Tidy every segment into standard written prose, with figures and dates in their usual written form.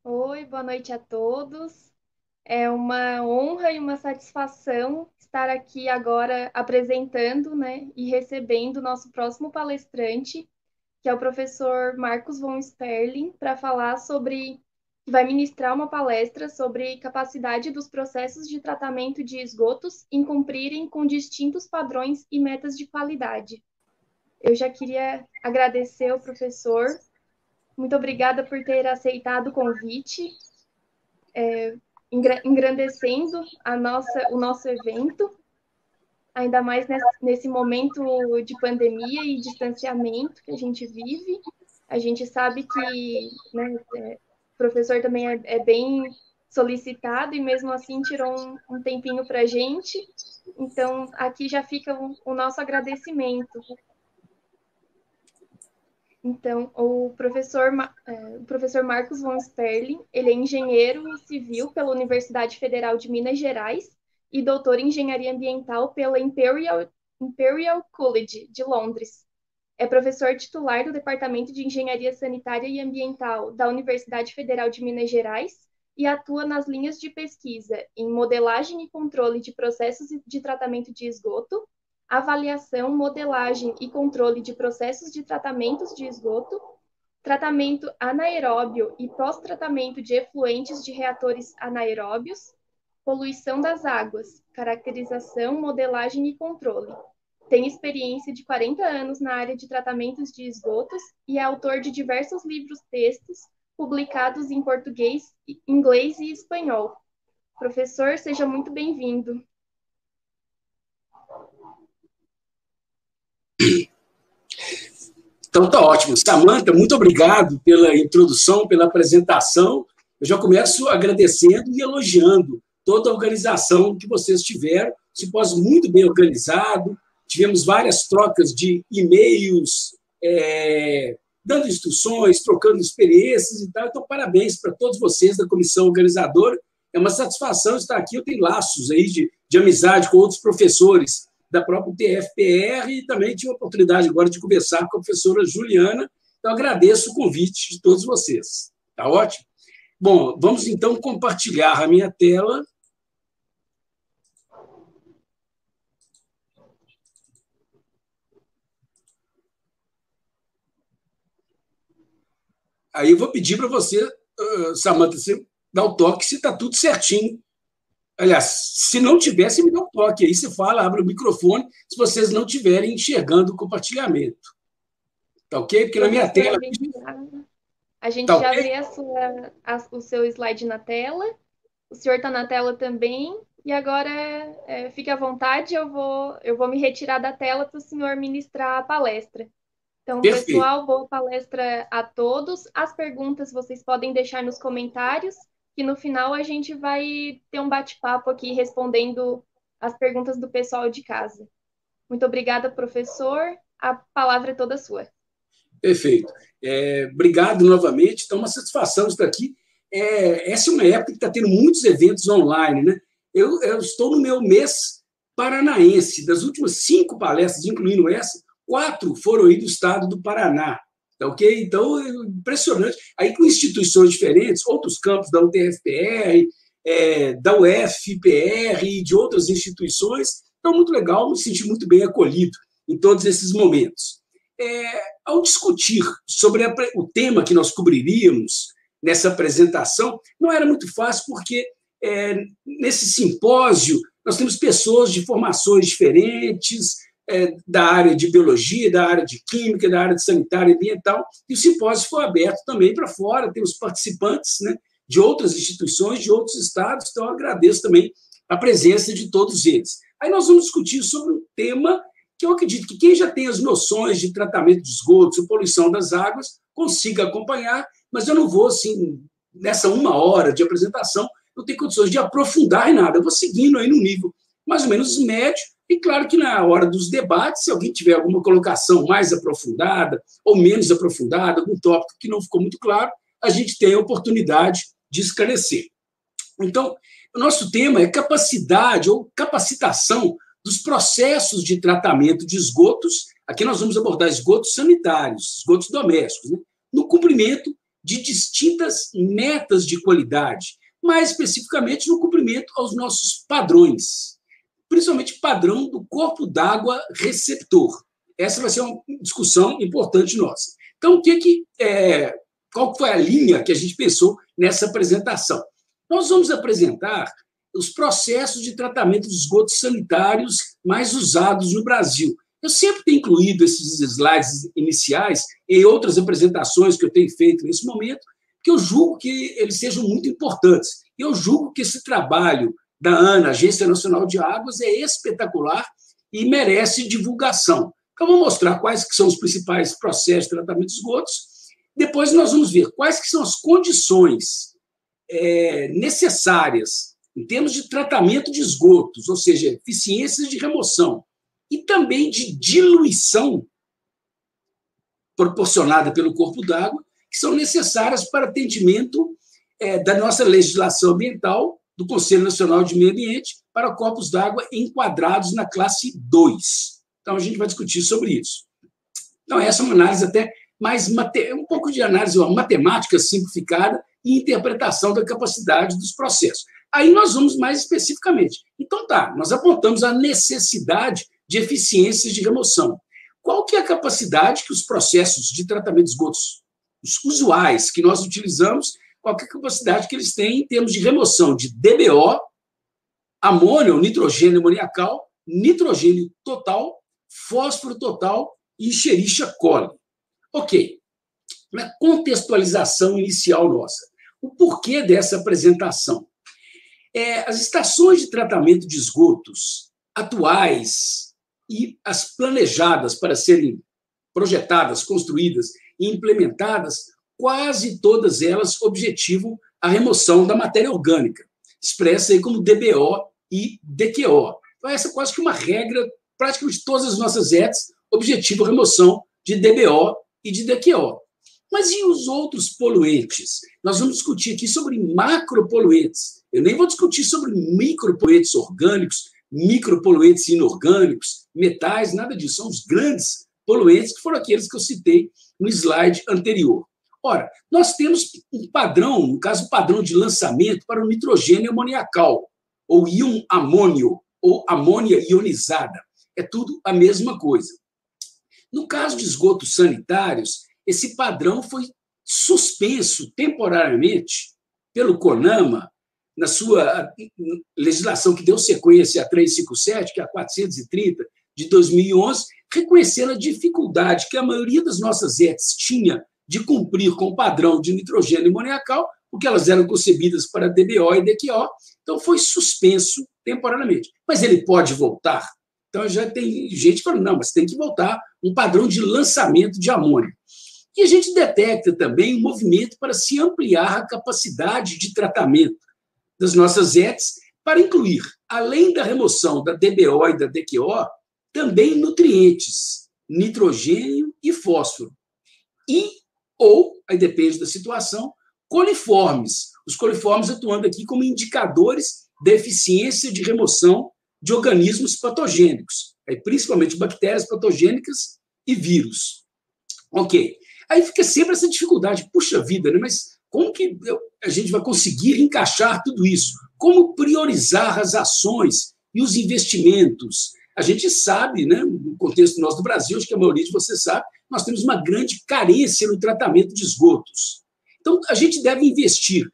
Oi, boa noite a todos. É uma honra e uma satisfação estar aqui agora apresentando, né, e recebendo o nosso próximo palestrante, que é o professor Marcos von Sperling, para falar sobre, que vai ministrar uma palestra sobre capacidade dos processos de tratamento de esgotos em cumprirem com distintos padrões e metas de qualidade. Eu já queria agradecer ao professor. Muito obrigada por ter aceitado o convite, engrandecendo o nosso evento, ainda mais nesse momento de pandemia e distanciamento que a gente vive. A gente sabe que, né, o professor também é bem solicitado e mesmo assim tirou um tempinho para a gente. Então, aqui já fica o nosso agradecimento. Então, o professor Marcos von Sperling, ele é engenheiro civil pela Universidade Federal de Minas Gerais e doutor em engenharia ambiental pela Imperial College de Londres. É professor titular do Departamento de Engenharia Sanitária e Ambiental da Universidade Federal de Minas Gerais e atua nas linhas de pesquisa em modelagem e controle de processos de tratamento de esgoto, avaliação, modelagem e controle de processos de tratamentos de esgoto, tratamento anaeróbio e pós-tratamento de efluentes de reatores anaeróbios, poluição das águas, caracterização, modelagem e controle. Tem experiência de 40 anos na área de tratamentos de esgotos e é autor de diversos livros-textos publicados em português, inglês e espanhol. Professor, seja muito bem-vindo. Então, tá ótimo. Samantha, muito obrigado pela introdução, pela apresentação. Eu já começo agradecendo e elogiando toda a organização que vocês tiveram. Simpósio muito bem organizado, tivemos várias trocas de e-mails, dando instruções, trocando experiências e tal. Então, parabéns para todos vocês da comissão organizadora. É uma satisfação estar aqui. Eu tenho laços aí de amizade com outros professores da própria TFPR e também tive a oportunidade agora de conversar com a professora Juliana. Então, agradeço o convite de todos vocês. Tá ótimo? Bom, vamos então compartilhar a minha tela. Aí eu vou pedir para você, Samantha, você dar o toque se está tudo certinho. Aliás, se não tiver, você me dá um toque. Aí você fala, abre o microfone, se vocês não estiverem enxergando o compartilhamento. Tá ok? Porque na minha tela... A gente tá já okay? vê o seu slide na tela. O senhor está na tela também. E agora, fique à vontade, eu vou me retirar da tela para o senhor ministrar a palestra. Então, Perfeito. pessoal, boa palestra a todos. As perguntas vocês podem deixar nos comentários, que no final a gente vai ter um bate-papo aqui respondendo as perguntas do pessoal de casa. Muito obrigada, professor. A palavra é toda sua. Perfeito. Obrigado novamente. Então, uma satisfação estar aqui. Essa é uma época que está tendo muitos eventos online, né? Eu estou no meu mês paranaense. Das últimas 5 palestras, incluindo essa, 4 foram aí do estado do Paraná. Tá ok? Então, é impressionante. Aí, com instituições diferentes, outros campos da UTFPR, da UFPR e de outras instituições. Então, muito legal, me senti muito bem acolhido em todos esses momentos. Ao discutir sobre o tema que nós cobriríamos nessa apresentação, não era muito fácil, porque nesse simpósio nós temos pessoas de formações diferentes, da área de biologia, da área de química, da área de sanitária e ambiental, e o simpósio foi aberto também para fora, temos participantes, né, de outras instituições, de outros estados, então eu agradeço também a presença de todos eles. Aí nós vamos discutir sobre um tema que eu acredito que quem já tem as noções de tratamento de esgotos, poluição das águas, consiga acompanhar, mas eu não vou, assim, nessa 1 hora de apresentação, não tenho condições de aprofundar em nada, eu vou seguindo aí no nível mais ou menos médio, E claro que na hora dos debates, se alguém tiver alguma colocação mais aprofundada ou menos aprofundada, algum tópico que não ficou muito claro, a gente tem a oportunidade de esclarecer. Então, o nosso tema é capacidade ou capacitação dos processos de tratamento de esgotos. Aqui nós vamos abordar esgotos sanitários, esgotos domésticos, né? No cumprimento de distintas metas de qualidade, mais especificamente no cumprimento aos nossos padrões, principalmente padrão do corpo d'água receptor. Essa vai ser uma discussão importante nossa. Então, qual foi a linha que a gente pensou nessa apresentação? Nós vamos apresentar os processos de tratamento de esgotos sanitários mais usados no Brasil. Eu sempre tenho incluído esses slides iniciais em outras apresentações que eu tenho feito nesse momento, que eu julgo que eles sejam muito importantes. Eu julgo que esse trabalho da ANA, Agência Nacional de Águas, é espetacular e merece divulgação. Então, vou mostrar quais que são os principais processos de tratamento de esgotos. Depois nós vamos ver quais que são as condições necessárias em termos de tratamento de esgotos, ou seja, eficiências de remoção e também de diluição proporcionada pelo corpo d'água, que são necessárias para atendimento da nossa legislação ambiental, do Conselho Nacional de Meio Ambiente, para corpos d'água enquadrados na classe 2. Então, a gente vai discutir sobre isso. Então, essa é uma análise até mais, um pouco de análise, uma matemática simplificada e interpretação da capacidade dos processos. Aí nós vamos mais especificamente. Então, nós apontamos a necessidade de eficiências de remoção. Qual que é a capacidade que os processos de tratamento de esgotos, os usuais que nós utilizamos, qual que é a capacidade que eles têm em termos de remoção de DBO, amônio, ou nitrogênio amoniacal, nitrogênio total, fósforo total e Escherichia coli. Ok. Na contextualização inicial nossa, o porquê dessa apresentação? As estações de tratamento de esgotos atuais e as planejadas para serem projetadas, construídas e implementadas, quase todas elas objetivam a remoção da matéria orgânica, expressa aí como DBO e DQO. Então, essa é quase que uma regra, praticamente todas as nossas ETs objetivam a remoção de DBO e de DQO. Mas e os outros poluentes? Nós vamos discutir aqui sobre macropoluentes. Eu nem vou discutir sobre micropoluentes orgânicos, micropoluentes inorgânicos, metais, nada disso. São os grandes poluentes, que foram aqueles que eu citei no slide anterior. Ora, nós temos um padrão, no caso, um padrão de lançamento para o nitrogênio amoniacal, ou íon amônio, ou amônia ionizada. É tudo a mesma coisa. No caso de esgotos sanitários, esse padrão foi suspenso temporariamente pelo CONAMA, na sua legislação que deu sequência à 357, que é a 430, de 2011, reconhecendo a dificuldade que a maioria das nossas ETs tinha de cumprir com o padrão de nitrogênio amoniacal, porque elas eram concebidas para DBO e DQO, então foi suspenso temporariamente. Mas ele pode voltar? Então já tem gente falando, não, mas tem que voltar um padrão de lançamento de amônio. E a gente detecta também um movimento para se ampliar a capacidade de tratamento das nossas ETs para incluir, além da remoção da DBO e da DQO, também nutrientes, nitrogênio e fósforo. Aí depende da situação, coliformes. Os coliformes atuando aqui como indicadores da eficiência de remoção de organismos patogênicos, principalmente bactérias patogênicas e vírus. Ok. Aí fica sempre essa dificuldade. Puxa vida, né? Mas como que a gente vai conseguir encaixar tudo isso? Como priorizar as ações e os investimentos? A gente sabe, né, no contexto nosso do Brasil, acho que a maioria de vocês sabe, nós temos uma grande carência no tratamento de esgotos. Então, a gente deve investir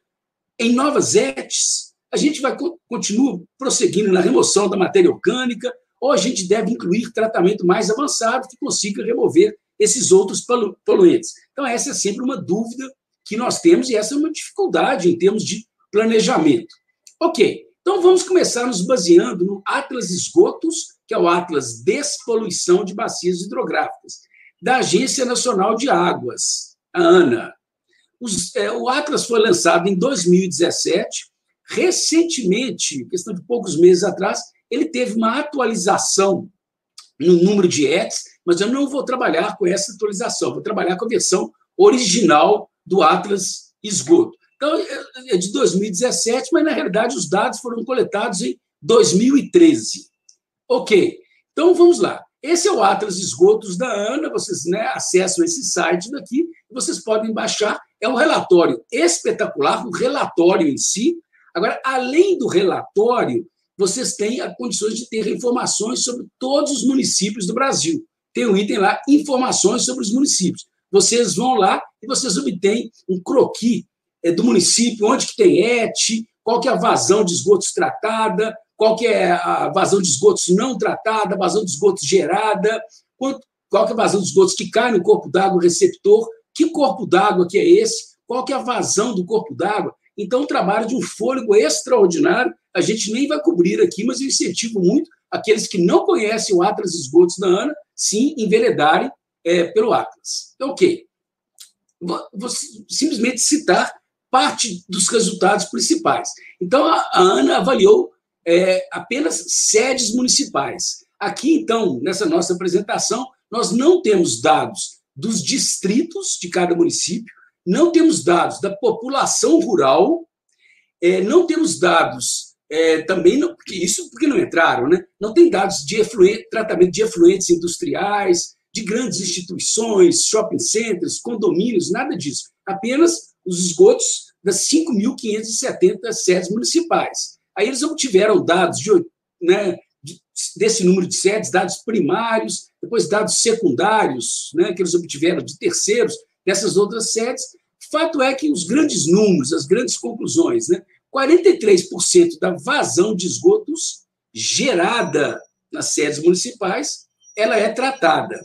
em novas ETs, a gente vai continuar prosseguindo na remoção da matéria orgânica, ou a gente deve incluir tratamento mais avançado que consiga remover esses outros poluentes. Então, essa é sempre uma dúvida que nós temos e essa é uma dificuldade em termos de planejamento. Ok, então vamos começar nos baseando no Atlas Esgotos, que é o Atlas Despoluição de Bacias Hidrográficas, da Agência Nacional de Águas, a ANA. O Atlas foi lançado em 2017, recentemente, questão de poucos meses atrás, ele teve uma atualização no número de ETs, mas eu não vou trabalhar com essa atualização, vou trabalhar com a versão original do Atlas Esgoto. Então, é de 2017, mas, na realidade, os dados foram coletados em 2013. Ok, então vamos lá. Esse é o Atlas Esgotos da ANA, vocês, né, acessam esse site daqui, vocês podem baixar. É um relatório espetacular, o relatório em si. Agora, além do relatório, vocês têm as condições de ter informações sobre todos os municípios do Brasil. Tem um item lá, informações sobre os municípios. Vocês vão lá e vocês obtêm um croquis do município, onde que tem ET, qual que é a vazão de esgotos tratada, qual que é a vazão de esgotos não tratada, a vazão de esgotos gerada, qual que é a vazão de esgotos que cai no corpo d'água receptor, que corpo d'água que é esse, qual que é a vazão do corpo d'água. Então, um trabalho de um fôlego extraordinário, a gente nem vai cobrir aqui, mas eu incentivo muito aqueles que não conhecem o Atlas Esgotos da ANA, sim, enveredarem pelo Atlas. Então, ok. Vou simplesmente citar parte dos resultados principais. Então, a ANA avaliou apenas sedes municipais. Aqui, então, nessa nossa apresentação, nós não temos dados dos distritos de cada município, não temos dados da população rural, não temos dados também, não, porque não entraram, né? Não tem dados de tratamento de efluentes industriais, de grandes instituições, shopping centers, condomínios, nada disso. Apenas os esgotos das 5.570 sedes municipais. Aí eles obtiveram dados desse número de sedes, dados primários, depois dados secundários, né, que eles obtiveram de terceiros, dessas outras sedes. Fato é que os grandes números, as grandes conclusões, né, 43% da vazão de esgotos gerada nas sedes municipais, ela é tratada.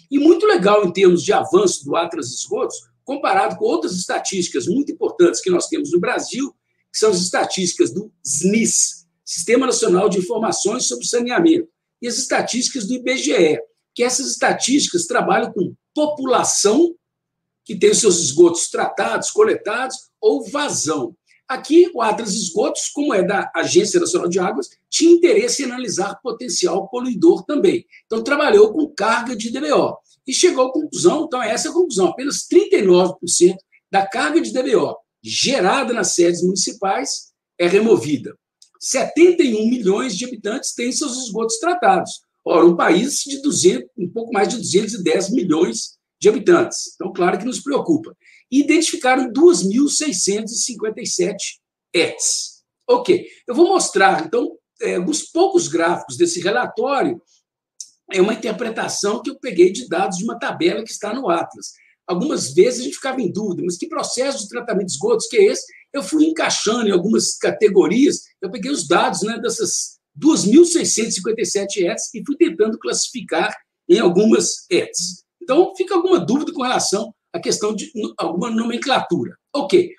E muito legal em termos de avanço do Atlas Esgotos, comparado com outras estatísticas muito importantes que nós temos no Brasil, que são as estatísticas do SNIS, Sistema Nacional de Informações sobre Saneamento, e as estatísticas do IBGE, que essas estatísticas trabalham com população que tem os seus esgotos tratados, coletados, ou vazão. Aqui, o Atlas Esgotos, como é da Agência Nacional de Águas, tinha interesse em analisar potencial poluidor também. Então, trabalhou com carga de DBO. E chegou à conclusão, então, essa é a conclusão, apenas 39% da carga de DBO gerada nas sedes municipais é removida. 71 milhões de habitantes têm seus esgotos tratados. Ora, um país de um pouco mais de 210 milhões de habitantes. Então, claro que nos preocupa. E identificaram 2.657 ETs. Ok. Eu vou mostrar, então, alguns poucos gráficos desse relatório. É uma interpretação que eu peguei de dados de uma tabela que está no Atlas. Algumas vezes a gente ficava em dúvida, mas que processo de tratamento de esgotos que é esse? Eu fui encaixando em algumas categorias, eu peguei os dados, né, dessas 2.657 ETs e fui tentando classificar em algumas ETs. Então, fica alguma dúvida com relação à questão de alguma nomenclatura. Ok.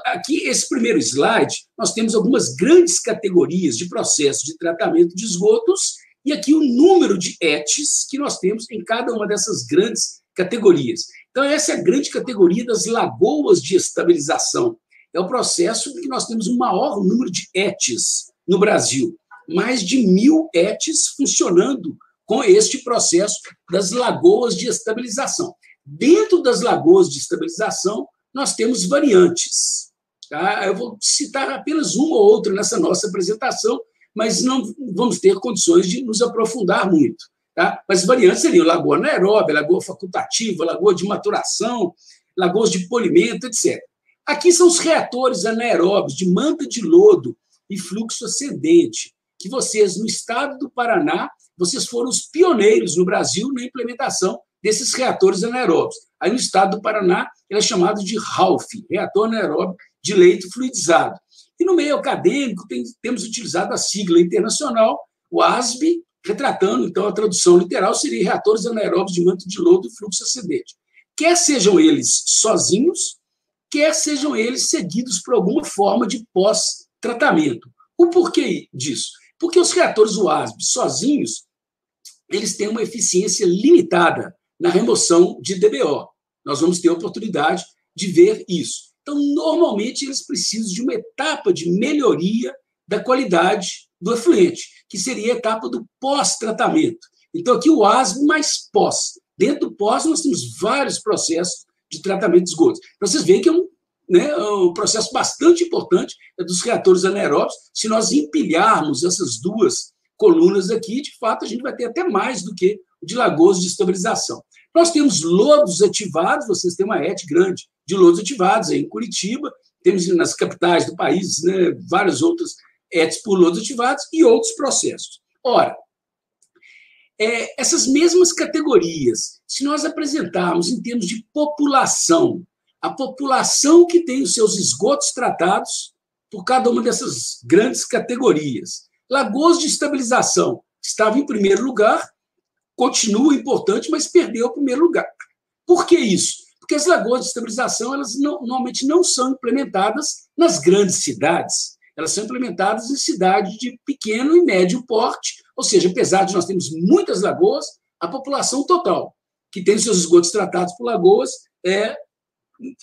Aqui, esse primeiro slide, nós temos algumas grandes categorias de processos de tratamento de esgotos e aqui o número de ETs que nós temos em cada uma dessas grandes categorias. Então, essa é a grande categoria das lagoas de estabilização. É o processo em que nós temos o maior número de ETs no Brasil. Mais de 1.000 ETs funcionando com este processo das lagoas de estabilização. Dentro das lagoas de estabilização, nós temos variantes. Tá? Eu vou citar apenas uma ou outra nessa nossa apresentação, mas não vamos ter condições de nos aprofundar muito. Tá? Mas variantes seriam lagoa anaeróbia, lagoa facultativa, lagoa de maturação, lagoas de polimento, etc. Aqui são os reatores anaeróbios de manta de lodo e fluxo ascendente, que vocês, no estado do Paraná, vocês foram os pioneiros no Brasil na implementação desses reatores anaeróbios. Aí, no estado do Paraná, ele é chamado de RALF, reator anaeróbio de leito fluidizado. E no meio acadêmico, temos utilizado a sigla internacional, o ASB, retratando, então, a tradução literal seria reatores anaeróbios de manto de lodo e fluxo ascendente. Quer sejam eles sozinhos, quer sejam eles seguidos por alguma forma de pós-tratamento. O porquê disso? Porque os reatores UASB sozinhos, eles têm uma eficiência limitada na remoção de DBO. Nós vamos ter a oportunidade de ver isso. Então, normalmente, eles precisam de uma etapa de melhoria da qualidade do efluente, que seria a etapa do pós-tratamento. Então, aqui o ASB mais pós. Dentro do pós, nós temos vários processos de tratamento de esgotos. Então, vocês veem que é um processo bastante importante dos reatores anaeróbios. Se nós empilharmos essas duas colunas aqui, de fato, a gente vai ter até mais do que o de lagoas de estabilização. Nós temos lodos ativados, vocês têm uma rede grande de lodos ativados aí em Curitiba, temos nas capitais do país, né, várias outras ETs por lodos ativados e outros processos. Ora, essas mesmas categorias, se nós apresentarmos em termos de população, a população que tem os seus esgotos tratados por cada uma dessas grandes categorias, lagoas de estabilização estava em primeiro lugar, continua importante, mas perdeu o primeiro lugar. Por que isso? Porque as lagoas de estabilização, elas normalmente não são implementadas nas grandes cidades, elas são implementadas em cidades de pequeno e médio porte, ou seja, apesar de nós termos muitas lagoas, a população total que tem seus esgotos tratados por lagoas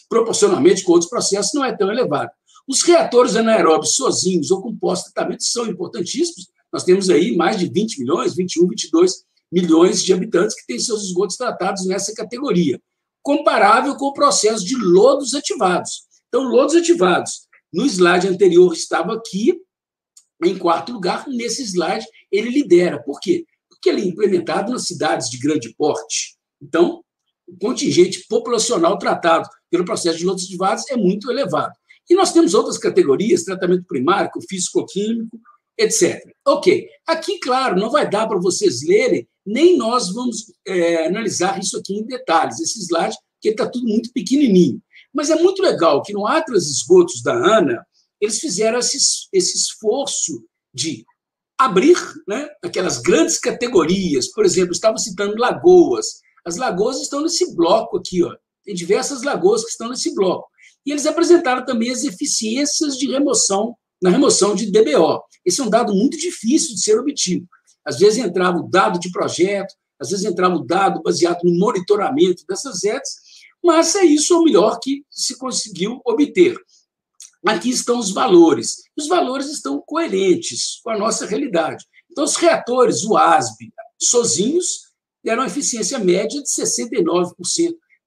proporcionalmente com outros processos, não é tão elevada. Os reatores anaeróbios sozinhos ou com pós-tratamento são importantíssimos. Nós temos aí mais de 20 milhões, 21, 22 milhões de habitantes que têm seus esgotos tratados nessa categoria, comparável com o processo de lodos ativados. Então, lodos ativados, no slide anterior estava aqui, em quarto lugar, nesse slide ele lidera. Por quê? Porque ele é implementado nas cidades de grande porte. Então, o contingente populacional tratado pelo processo de lodos ativados é muito elevado. E nós temos outras categorias, tratamento primário, físico-químico, etc. Ok. Aqui, claro, não vai dar para vocês lerem, nem nós vamos analisar isso aqui em detalhes, esse slide, porque está tudo muito pequenininho. Mas é muito legal que no Atlas Esgotos da ANA, eles fizeram esse esforço de abrir, né, aquelas grandes categorias. Por exemplo, estava citando lagoas. As lagoas estão nesse bloco aqui, ó. Tem diversas lagoas que estão nesse bloco. E eles apresentaram também as eficiências de remoção, na remoção de DBO. Esse é um dado muito difícil de ser obtido. Às vezes entrava o dado de projeto, às vezes entrava o dado baseado no monitoramento dessas ETs, mas é isso o melhor que se conseguiu obter. Aqui estão os valores. Os valores estão coerentes com a nossa realidade. Então, os reatores, o ASB, sozinhos, deram uma eficiência média de 69%,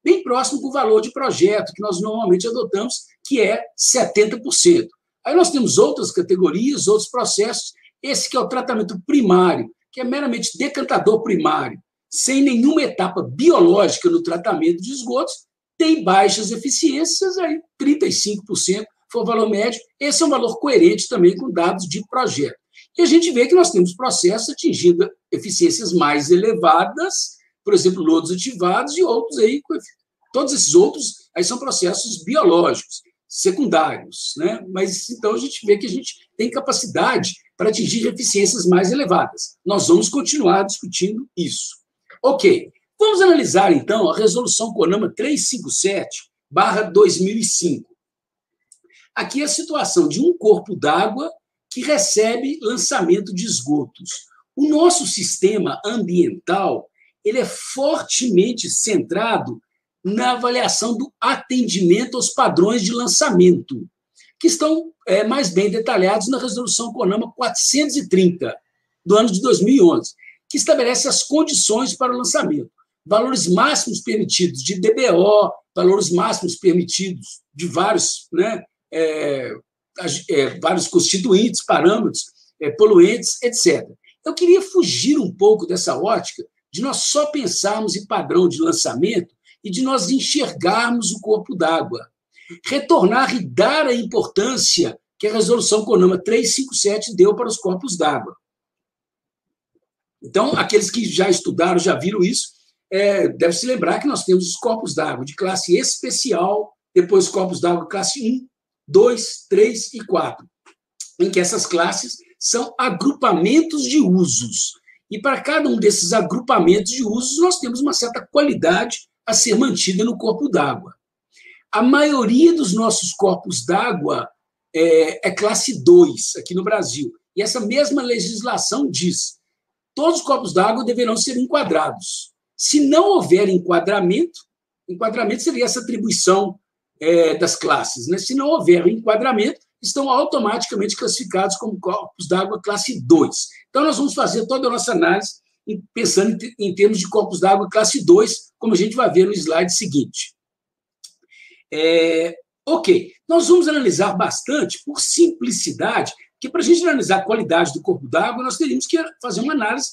bem próximo do valor de projeto que nós normalmente adotamos, que é 70%. Aí nós temos outras categorias, outros processos. Esse que é o tratamento primário, que é meramente decantador primário, sem nenhuma etapa biológica no tratamento de esgotos, tem baixas eficiências, aí 35% foi o valor médio. Esse é um valor coerente também com dados de projeto. E a gente vê que nós temos processos atingindo eficiências mais elevadas, por exemplo, lodos ativados e outros aí, todos esses outros aí são processos biológicos, secundários, né? Mas então a gente vê que a gente tem capacidade para atingir eficiências mais elevadas. Nós vamos continuar discutindo isso. Ok, vamos analisar então a resolução CONAMA 357/2005. Aqui é a situação de um corpo d'água que recebe lançamento de esgotos. O nosso sistema ambiental ele é fortemente centrado na avaliação do atendimento aos padrões de lançamento, que estão mais bem detalhados na resolução CONAMA 430, do ano de 2011, que estabelece as condições para o lançamento. Valores máximos permitidos de DBO, valores máximos permitidos de vários, vários constituintes, parâmetros, poluentes, etc. Eu queria fugir um pouco dessa ótica de nós só pensarmos em padrão de lançamento e de nós enxergarmos o corpo d'água. Retornar e dar a importância que a resolução CONAMA 357 deu para os corpos d'água. Então, aqueles que já estudaram, já viram isso, devem se lembrar que nós temos os corpos d'água de classe especial, depois corpos d'água classe 1, 2, 3 e 4, em que essas classes são agrupamentos de usos. E para cada um desses agrupamentos de usos, nós temos uma certa qualidade a ser mantida no corpo d'água. A maioria dos nossos corpos d'água é classe 2 aqui no Brasil. E essa mesma legislação diz: todos os corpos d'água deverão ser enquadrados. Se não houver enquadramento seria essa atribuição das classes, né? Se não houver enquadramento, estão automaticamente classificados como corpos d'água classe 2. Então, nós vamos fazer toda a nossa análise pensando em termos de corpos d'água classe 2, como a gente vai ver no slide seguinte. Ok, nós vamos analisar bastante, por simplicidade, que para a gente analisar a qualidade do corpo d'água, nós teríamos que fazer uma análise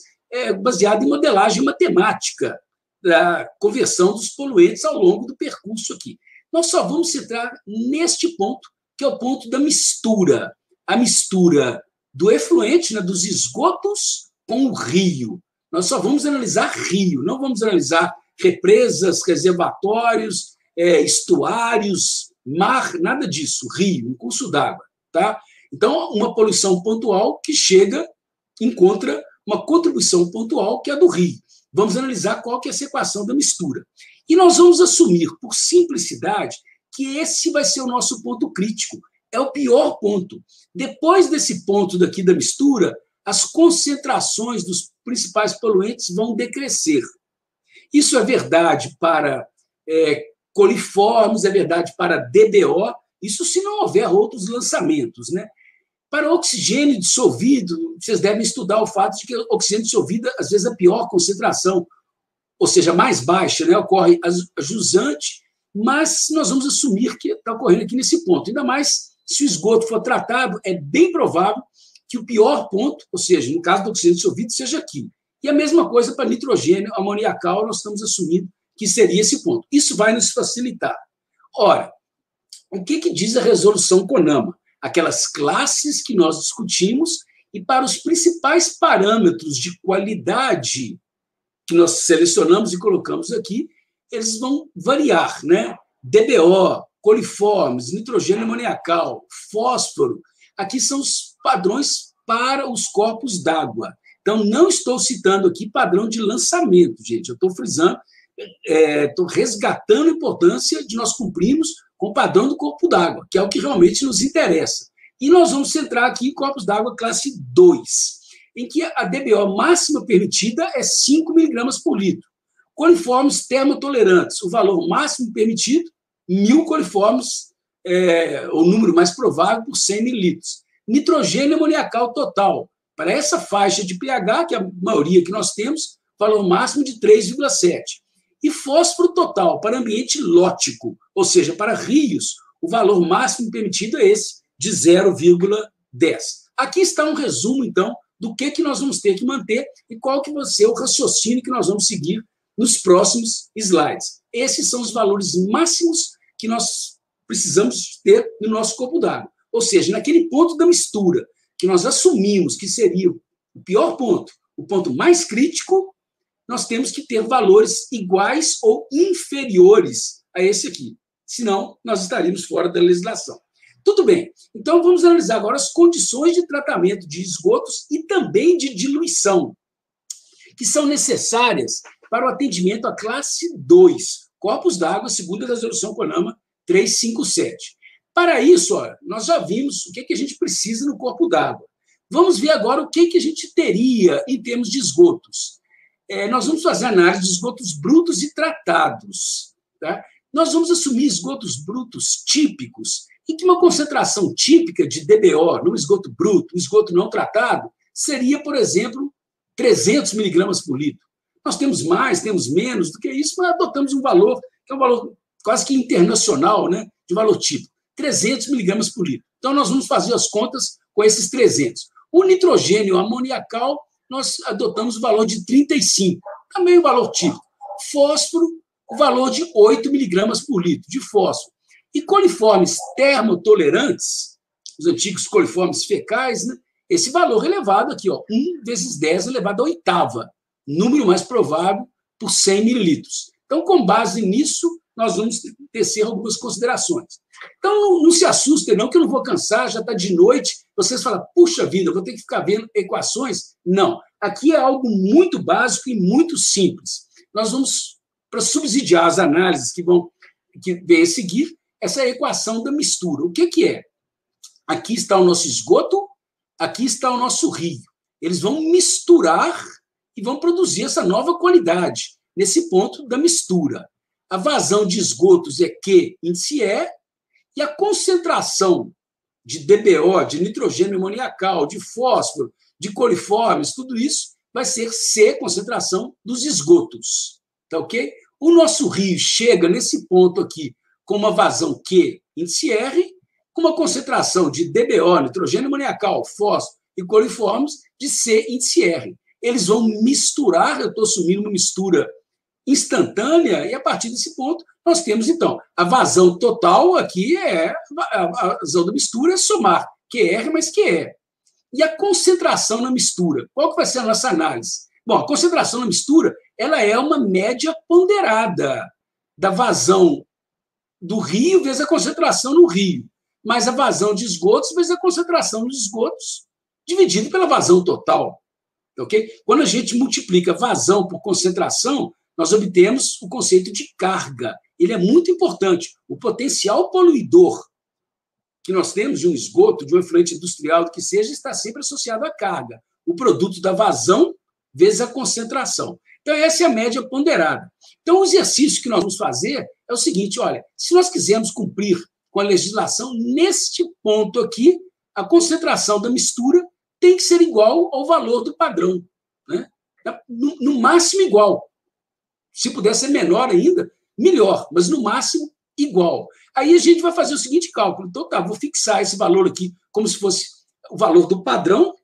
baseada em modelagem matemática da conversão dos poluentes ao longo do percurso aqui. Nós só vamos centrar neste ponto, que é o ponto da mistura. A mistura do efluente, né, dos esgotos, com o rio. Nós só vamos analisar rio, não vamos analisar represas, reservatórios, estuários, mar, nada disso, rio, um curso d'água. Tá? Então, uma poluição pontual que encontra uma contribuição pontual que é a do rio. Vamos analisar qual que é essa equação da mistura. E nós vamos assumir, por simplicidade, que esse vai ser o nosso ponto crítico. É o pior ponto. Depois desse ponto daqui da mistura, as concentrações dos principais poluentes vão decrescer. Isso é verdade para coliformes, é verdade para DBO, isso se não houver outros lançamentos, né? Para oxigênio dissolvido, vocês devem estudar o fato de que o oxigênio dissolvido, às vezes, a pior concentração, ou seja, mais baixa, né? Ocorre a jusante, mas nós vamos assumir que está ocorrendo aqui nesse ponto. Ainda mais se o esgoto for tratado, é bem provável que o pior ponto, ou seja, no caso do oxigênio dissolvido, seja aqui. E a mesma coisa para nitrogênio amoniacal, nós estamos assumindo que seria esse ponto. Isso vai nos facilitar. Ora, o que diz a resolução CONAMA? Aquelas classes que nós discutimos e para os principais parâmetros de qualidade que nós selecionamos e colocamos aqui, eles vão variar, né? DBO, coliformes, nitrogênio amoniacal, fósforo. Aqui são os padrões para os corpos d'água. Então, não estou citando aqui padrão de lançamento, gente. Eu estou frisando, estou resgatando a importância de nós cumprirmos com o padrão do corpo d'água, que é o que realmente nos interessa. E nós vamos centrar aqui em corpos d'água classe 2, em que a DBO máxima permitida é 5 miligramas por litro. Coliformes termotolerantes, o valor máximo permitido, 1.000 coliformes, o número mais provável, por 100 mililitros. Nitrogênio amoniacal total, para essa faixa de pH, que é a maioria que nós temos, valor máximo de 3,7. E fósforo total, para ambiente lótico, ou seja, para rios, o valor máximo permitido é esse, de 0,10. Aqui está um resumo, então, do que nós vamos ter que manter e qual que vai ser o raciocínio que nós vamos seguir nos próximos slides. Esses são os valores máximos que nós precisamos ter no nosso corpo d'água. Ou seja, naquele ponto da mistura, que nós assumimos que seria o pior ponto, o ponto mais crítico, nós temos que ter valores iguais ou inferiores a esse aqui. Senão, nós estaríamos fora da legislação. Tudo bem. Então, vamos analisar agora as condições de tratamento de esgotos e também de diluição, que são necessárias para o atendimento à classe 2, corpos d'água, segundo a resolução CONAMA 357. Para isso, nós já vimos o que a gente precisa no corpo d'água. Vamos ver agora o que a gente teria em termos de esgotos. Nós vamos fazer análise de esgotos brutos e tratados. Tá? Nós vamos assumir esgotos brutos típicos, em que uma concentração típica de DBO no esgoto bruto, no esgoto não tratado, seria, por exemplo, 300 miligramas por litro. Nós temos mais, temos menos do que isso, mas adotamos um valor, que é um valor quase que internacional, né, de valor típico, 300 miligramas por litro. Então, nós vamos fazer as contas com esses 300. O nitrogênio amoniacal, nós adotamos o valor de 35, também o valor típico. Fósforo, o valor de 8 miligramas por litro de fósforo. E coliformes termotolerantes, os antigos coliformes fecais, né, esse valor elevado aqui, 1 vezes 10 elevado à oitava, número mais provável por 100 mililitros. Então, com base nisso, nós vamos tecer algumas considerações. Então, não se assustem, não, que eu não vou cansar, já está de noite, vocês falam, puxa vida, eu vou ter que ficar vendo equações. Não, aqui é algo muito básico e muito simples. Nós vamos, para subsidiar as análises que vêm a seguir, essa equação da mistura. O que é? Aqui está o nosso esgoto, aqui está o nosso rio. Eles vão misturar e vão produzir essa nova qualidade, nesse ponto da mistura. A vazão de esgotos é Q índice E, e a concentração de DBO, de nitrogênio amoniacal, de fósforo, de coliformes, tudo isso vai ser C, concentração dos esgotos. Tá ok? O nosso rio chega nesse ponto aqui com uma vazão Q, índice R, com uma concentração de DBO, nitrogênio amoniacal, fósforo e coliformes, de C, índice R. Eles vão misturar, eu estou assumindo uma mistura instantânea, e a partir desse ponto nós temos, então, a vazão total aqui a vazão da mistura é somar QR mais QE. E a concentração na mistura, qual que vai ser a nossa análise? Bom, a concentração na mistura, ela é uma média ponderada da vazão do rio vezes a concentração no rio, mais a vazão de esgotos vezes a concentração dos esgotos, dividido pela vazão total. Okay? Quando a gente multiplica vazão por concentração, nós obtemos o conceito de carga. Ele é muito importante. O potencial poluidor que nós temos de um esgoto, de um efluente industrial, do que seja, está sempre associado à carga. O produto da vazão vezes a concentração. Então, essa é a média ponderada. Então, o exercício que nós vamos fazer é o seguinte, olha, se nós quisermos cumprir com a legislação, neste ponto aqui, a concentração da mistura tem que ser igual ao valor do padrão. Né? No máximo igual. Se puder ser menor ainda, melhor, mas no máximo igual. Aí a gente vai fazer o seguinte cálculo. Então, tá, vou fixar esse valor aqui como se fosse o valor do padrão,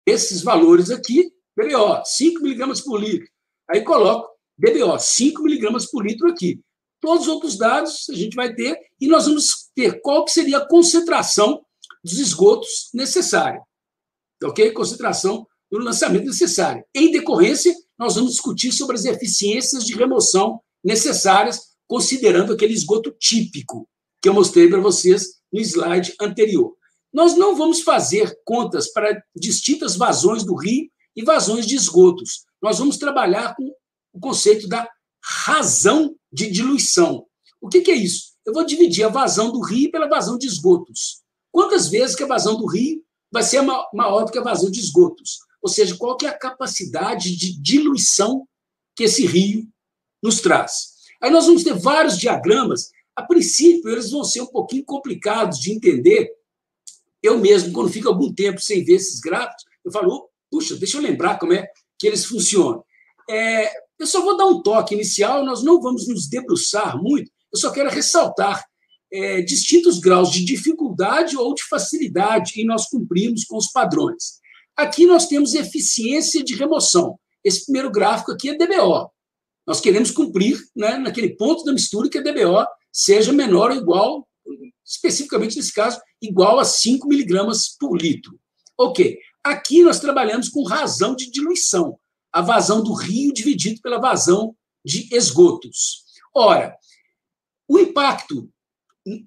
esses valores aqui, DBO, 5 miligramas por litro. Aí coloco DBO, 5 miligramas por litro aqui. Todos os outros dados a gente vai ter e nós vamos ter qual que seria a concentração dos esgotos necessária. Ok? Concentração do lançamento necessária. Em decorrência, nós vamos discutir sobre as eficiências de remoção necessárias, considerando aquele esgoto típico que eu mostrei para vocês no slide anterior. Nós não vamos fazer contas para distintas vazões do rio e vazões de esgotos. Nós vamos trabalhar com o conceito da razão de diluição. O que é isso? Eu vou dividir a vazão do rio pela vazão de esgotos. Quantas vezes que a vazão do rio vai ser maior do que a vazão de esgotos? Ou seja, qual que é a capacidade de diluição que esse rio nos traz? Aí nós vamos ter vários diagramas. A princípio, eles vão ser um pouquinho complicados de entender. Eu mesmo, quando fico algum tempo sem ver esses gráficos, eu falo, puxa, deixa eu lembrar como é que eles funcionam. Eu só vou dar um toque inicial, nós não vamos nos debruçar muito, eu só quero ressaltar distintos graus de dificuldade ou de facilidade em nós cumprirmos com os padrões. Aqui nós temos eficiência de remoção. Esse primeiro gráfico aqui é DBO. Nós queremos cumprir, né, naquele ponto da mistura que a DBO seja menor ou igual, especificamente nesse caso, igual a 5 miligramas por litro. Ok. Aqui nós trabalhamos com razão de diluição, a vazão do rio dividido pela vazão de esgotos. Ora, o impacto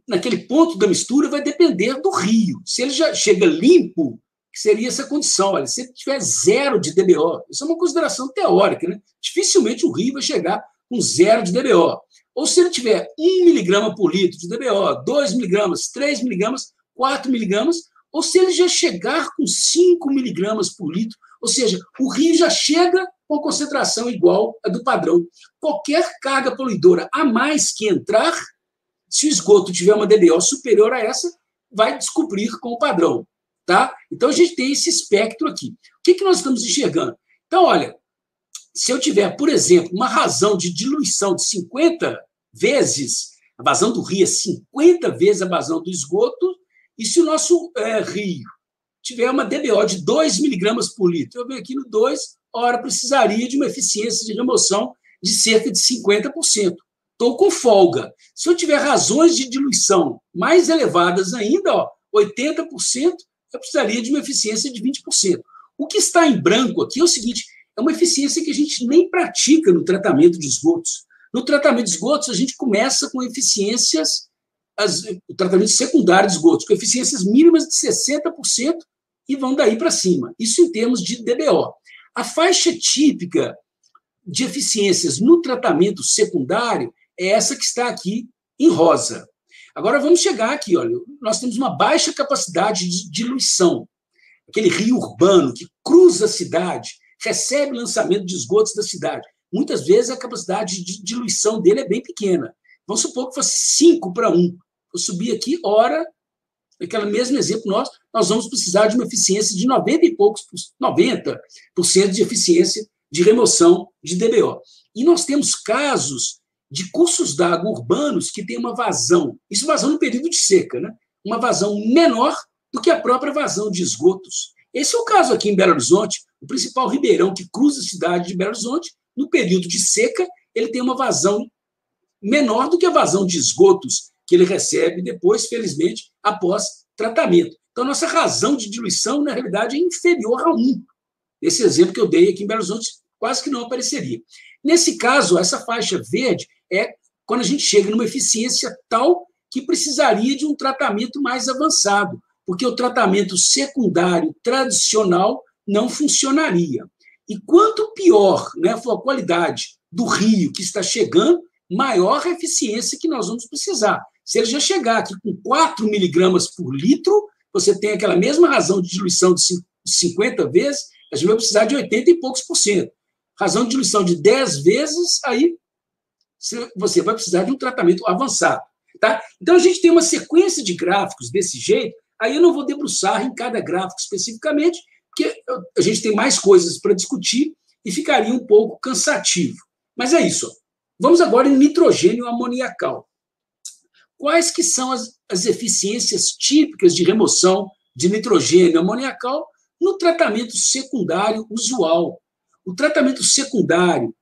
naquele ponto da mistura vai depender do rio. Se ele já chega limpo, seria essa condição. Olha, se ele tiver 0 de DBO, isso é uma consideração teórica, né? Dificilmente o rio vai chegar com 0 de DBO. Ou se ele tiver 1 miligrama por litro de DBO, 2 miligramas, 3 miligramas, 4 miligramas, ou se ele já chegar com 5 miligramas por litro, ou seja, o rio já chega com concentração igual à do padrão. Qualquer carga poluidora a mais que entrar, se o esgoto tiver uma DBO superior a essa, vai descobrir com o padrão. Tá? Então, a gente tem esse espectro aqui. O que nós estamos enxergando? Então, olha, se eu tiver, por exemplo, uma razão de diluição de 50 vezes, a vazão do rio é 50 vezes a vazão do esgoto, e se o nosso rio tiver uma DBO de 2 miligramas por litro, eu venho aqui no 2, ora, precisaria de uma eficiência de remoção de cerca de 50%. Estou com folga. Se eu tiver razões de diluição mais elevadas ainda, 80%, eu precisaria de uma eficiência de 20%. O que está em branco aqui é o seguinte, é uma eficiência que a gente nem pratica no tratamento de esgotos. No tratamento de esgotos, a gente começa com eficiências, o tratamento secundário de esgotos, com eficiências mínimas de 60% e vão daí para cima. Isso em termos de DBO. A faixa típica de eficiências no tratamento secundário é essa que está aqui em rosa. Agora vamos chegar aqui, olha, nós temos uma baixa capacidade de diluição. Aquele rio urbano que cruza a cidade, recebe lançamento de esgotos da cidade. Muitas vezes a capacidade de diluição dele é bem pequena. Vamos supor que fosse 5 para 1. Eu subi aqui, ora, Aquele mesmo exemplo nós vamos precisar de uma eficiência de 90% de eficiência de remoção de DBO. E nós temos casos de cursos d'água urbanos que têm uma vazão, isso vazão no período de seca, né? Uma vazão menor do que a própria vazão de esgotos. Esse é o caso aqui em Belo Horizonte, o principal ribeirão que cruza a cidade de Belo Horizonte, no período de seca, ele tem uma vazão menor do que a vazão de esgotos que ele recebe depois, felizmente, após tratamento. Então, nossa razão de diluição, na realidade, é inferior a 1. Esse exemplo que eu dei aqui em Belo Horizonte quase que não apareceria. Nesse caso, essa faixa verde é quando a gente chega numa eficiência tal que precisaria de um tratamento mais avançado, porque o tratamento secundário tradicional não funcionaria. E quanto pior, né, for a qualidade do rio que está chegando, maior a eficiência que nós vamos precisar. Se ele já chegar aqui com 4 miligramas por litro, você tem aquela mesma razão de diluição de 50 vezes, a gente vai precisar de 80 e poucos por cento. Razão de diluição de 10 vezes, aí você vai precisar de um tratamento avançado. Tá? Então, a gente tem uma sequência de gráficos desse jeito, aí eu não vou debruçar em cada gráfico especificamente, porque a gente tem mais coisas para discutir e ficaria um pouco cansativo. Mas é isso. Vamos agora em nitrogênio amoniacal. Quais que são as eficiências típicas de remoção de nitrogênio amoniacal no tratamento secundário usual? O tratamento secundário,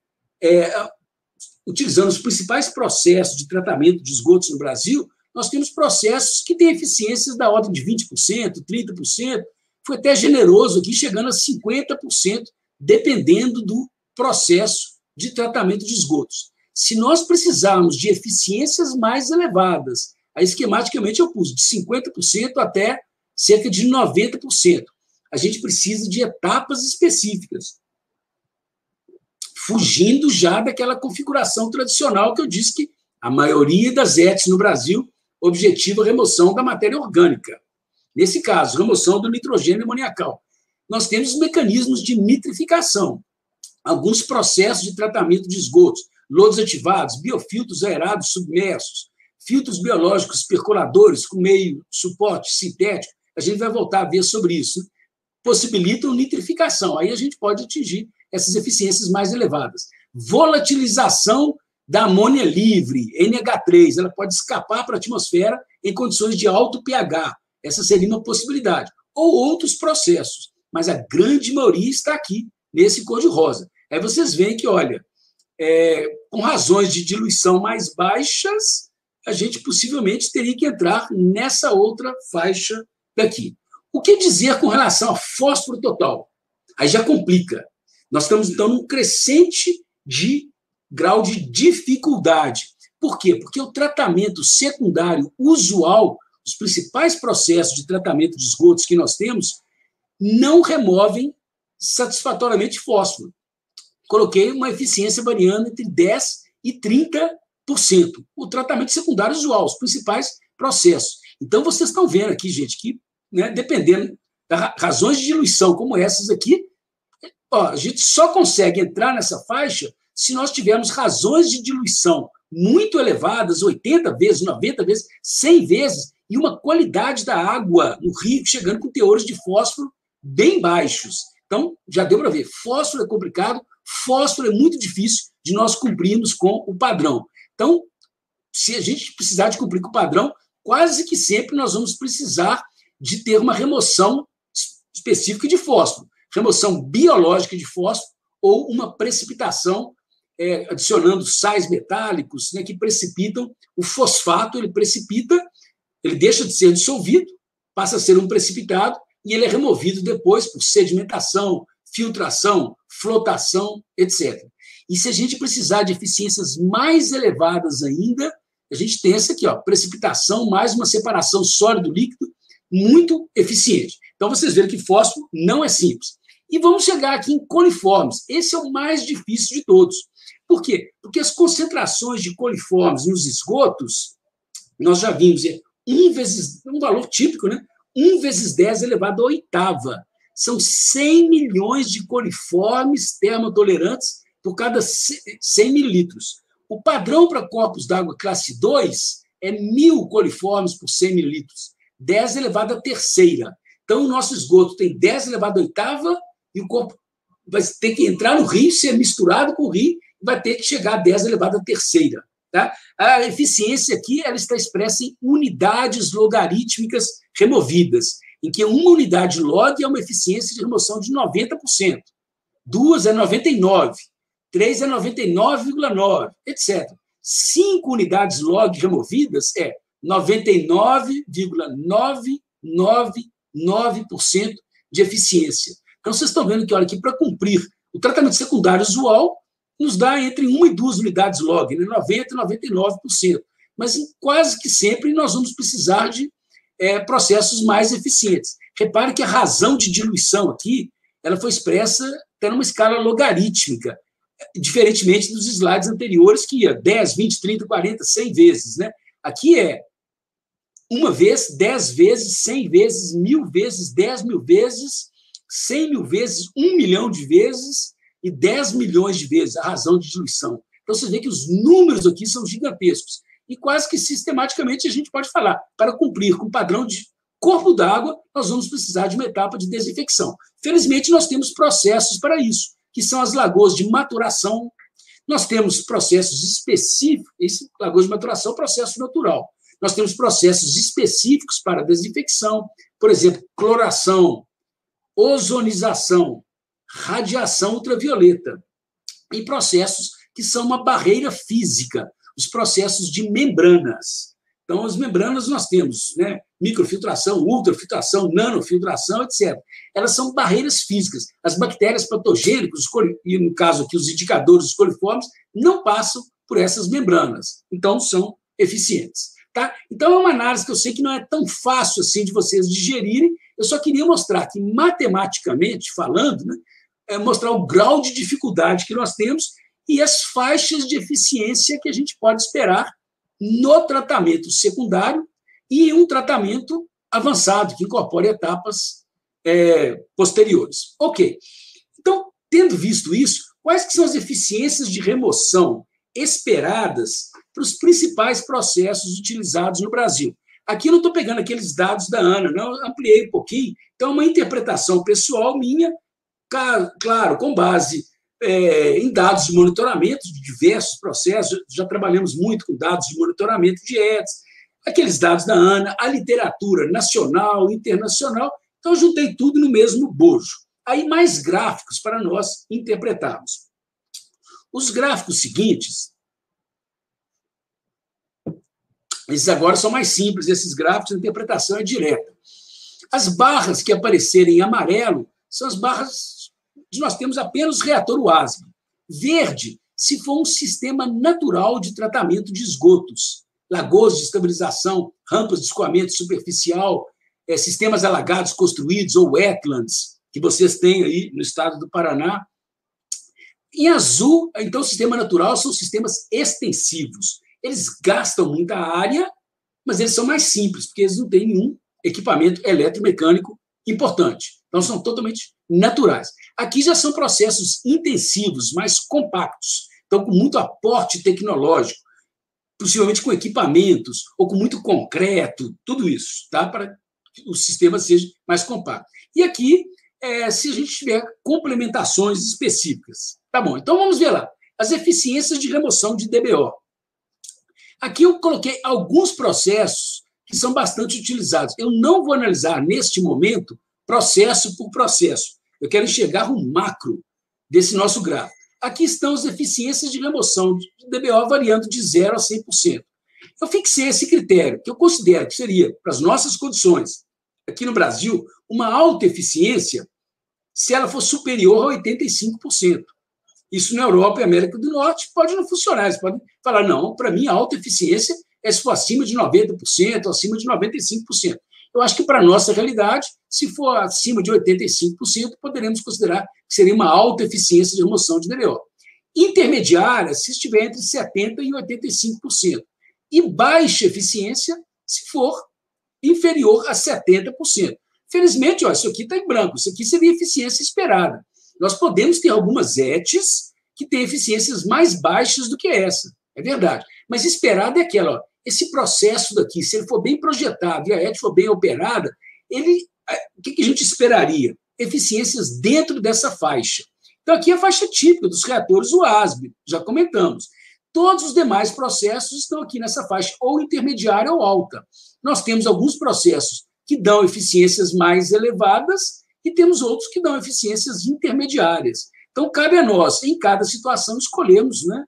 utilizando os principais processos de tratamento de esgotos no Brasil, nós temos processos que têm eficiências da ordem de 20%, 30%, foi até generoso aqui, chegando a 50%, dependendo do processo de tratamento de esgotos. Se nós precisarmos de eficiências mais elevadas, aí esquematicamente eu pus de 50% até cerca de 90%. A gente precisa de etapas específicas, fugindo já daquela configuração tradicional que eu disse que a maioria das ETs no Brasil objetiva a remoção da matéria orgânica. Nesse caso, remoção do nitrogênio amoniacal. Nós temos os mecanismos de nitrificação, alguns processos de tratamento de esgotos, lodos ativados, biofiltros aerados submersos, filtros biológicos percoladores com meio suporte sintético, a gente vai voltar a ver sobre isso, né? Possibilitam nitrificação, aí a gente pode atingir essas eficiências mais elevadas. Volatilização da amônia livre, NH3, ela pode escapar para a atmosfera em condições de alto pH, essa seria uma possibilidade, ou outros processos, mas a grande maioria está aqui, nesse cor-de-rosa. Aí vocês veem que, olha, com razões de diluição mais baixas, a gente possivelmente teria que entrar nessa outra faixa daqui. O que dizer com relação a fósforo total? Aí já complica. Nós estamos, então, num crescente de grau de dificuldade. Por quê? Porque o tratamento secundário usual, os principais processos de tratamento de esgotos que nós temos, não removem satisfatoriamente fósforo. Coloquei uma eficiência variando entre 10% e 30%. O tratamento secundário usual, os principais processos. Então, vocês estão vendo aqui, gente, que, né, dependendo das razões de diluição como essas aqui, a gente só consegue entrar nessa faixa se nós tivermos razões de diluição muito elevadas, 80 vezes, 90 vezes, 100 vezes, e uma qualidade da água no rio chegando com teores de fósforo bem baixos. Então, já deu para ver, fósforo é complicado, fósforo é muito difícil de nós cumprirmos com o padrão. Então, se a gente precisar de cumprir com o padrão, quase que sempre nós vamos precisar de ter uma remoção específica de fósforo, remoção biológica de fósforo ou uma precipitação adicionando sais metálicos, né, que precipitam o fosfato, ele precipita, ele deixa de ser dissolvido, passa a ser um precipitado e ele é removido depois por sedimentação, filtração, flotação, etc. E se a gente precisar de eficiências mais elevadas ainda, a gente tem essa aqui, ó, precipitação mais uma separação sólido-líquido muito eficiente. Então, vocês veem que fósforo não é simples. E vamos chegar aqui em coliformes. Esse é o mais difícil de todos. Por quê? Porque as concentrações de coliformes nos esgotos, nós já vimos, um valor típico, né? 1 vezes 10 elevado à oitava. São 100 milhões de coliformes termotolerantes por cada 100 mililitros. O padrão para corpos d'água classe 2 é 1.000 coliformes por 100 mililitros. 10 elevado à terceira. Então, o nosso esgoto tem 10 elevado à oitava e o corpo vai ter que entrar no rio, ser misturado com o rio, e vai ter que chegar a 10 elevado à terceira. Tá? A eficiência aqui ela está expressa em unidades logarítmicas removidas, em que uma unidade log é uma eficiência de remoção de 90%, 2 é 99%, 3 é 99,9%, etc. 5 unidades log removidas é 99,999% de eficiência. Então, vocês estão vendo que, olha, que para cumprir o tratamento secundário usual, nos dá entre 1 e 2 unidades log, né? 90% e 99%. Mas quase que sempre nós vamos precisar de processos mais eficientes. Repare que a razão de diluição aqui ela foi expressa até numa escala logarítmica, diferentemente dos slides anteriores, que ia 10, 20, 30, 40, 100 vezes. Né? Aqui é 1 vez, 10 vezes, 100 vezes, 1000 vezes, 10.000 vezes, 100.000 vezes, 1 milhão de vezes e 10 milhões de vezes a razão de diluição. Então, você vê que os números aqui são gigantescos. E quase que sistematicamente a gente pode falar, para cumprir com o padrão de corpo d'água, nós vamos precisar de uma etapa de desinfecção. Felizmente, nós temos processos para isso, que são as lagoas de maturação. Nós temos processos específicos, esse lagoa de maturação é um processo natural. Nós temos processos específicos para desinfecção, por exemplo, cloração, ozonização, radiação ultravioleta, e processos que são uma barreira física, os processos de membranas. Então, as membranas nós temos, né, microfiltração, ultrafiltração, nanofiltração, etc. Elas são barreiras físicas. As bactérias patogênicas, e no caso aqui os indicadores dos coliformes, não passam por essas membranas. Então, são eficientes. Tá? Então, é uma análise que eu sei que não é tão fácil assim de vocês digerirem. Eu só queria mostrar que, matematicamente falando, né, mostrar o grau de dificuldade que nós temos e as faixas de eficiência que a gente pode esperar no tratamento secundário e um tratamento avançado, que incorpore etapas posteriores. Ok. Então, tendo visto isso, quais que são as eficiências de remoção esperadas para os principais processos utilizados no Brasil? Aqui eu não estou pegando aqueles dados da Ana, não, eu ampliei um pouquinho. Então, é uma interpretação pessoal minha, claro, com base em dados de monitoramento de diversos processos. Já trabalhamos muito com dados de monitoramento de ETS, aqueles dados da Ana, a literatura nacional, internacional. Então, eu juntei tudo no mesmo bojo. Aí, mais gráficos para nós interpretarmos. Os gráficos seguintes, esses agora são mais simples, esses gráficos, a interpretação é direta. As barras que aparecerem em amarelo são as barras de nós temos apenas reator UASB. Verde, se for um sistema natural de tratamento de esgotos, lagoas de estabilização, rampas de escoamento superficial, sistemas alagados construídos ou wetlands, que vocês têm aí no estado do Paraná. Em azul, então, o sistema natural são sistemas extensivos. Eles gastam muita área, mas eles são mais simples, porque eles não têm nenhum equipamento eletromecânico importante. Então, são totalmente naturais. Aqui já são processos intensivos, mais compactos, então, com muito aporte tecnológico, possivelmente com equipamentos, ou com muito concreto, tudo isso, tá? Para que o sistema seja mais compacto. E aqui, se a gente tiver complementações específicas. Tá bom, então vamos ver lá. As eficiências de remoção de DBO. Aqui eu coloquei alguns processos que são bastante utilizados. Eu não vou analisar, neste momento, processo por processo. Eu quero enxergar o macro desse nosso gráfico. Aqui estão as eficiências de remoção de DBO variando de 0 a 100%. Eu fixei esse critério, que eu considero que seria, para as nossas condições, aqui no Brasil, uma alta eficiência se ela for superior a 85%. Isso na Europa e América do Norte pode não funcionar. Eles podem falar, não, para mim a alta eficiência é se for acima de 90%, acima de 95%. Eu acho que para a nossa realidade, se for acima de 85%, poderemos considerar que seria uma alta eficiência de remoção de DBO. Intermediária, se estiver entre 70% e 85%. E baixa eficiência, se for inferior a 70%. Felizmente, ó, isso aqui está em branco, isso aqui seria eficiência esperada. Nós podemos ter algumas ETs que têm eficiências mais baixas do que essa, é verdade. Mas esperada é aquela, ó, esse processo daqui, se ele for bem projetado e a ET for bem operada, o que a gente esperaria? Eficiências dentro dessa faixa. Então, aqui é a faixa típica dos reatores UASB, já comentamos. Todos os demais processos estão aqui nessa faixa, ou intermediária ou alta. Nós temos alguns processos que dão eficiências mais elevadas e temos outros que dão eficiências intermediárias. Então, cabe a nós, em cada situação, escolhermos, né,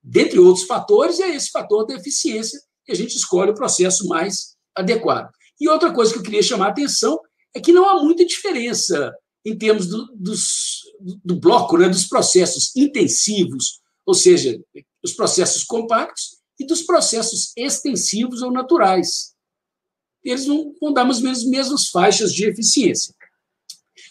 dentre outros fatores, é esse fator da eficiência que a gente escolhe o processo mais adequado. E outra coisa que eu queria chamar a atenção é que não há muita diferença em termos do bloco, né, dos processos intensivos, ou seja, os processos compactos, e dos processos extensivos ou naturais. Eles vão dar mais ou menos as mesmas faixas de eficiência.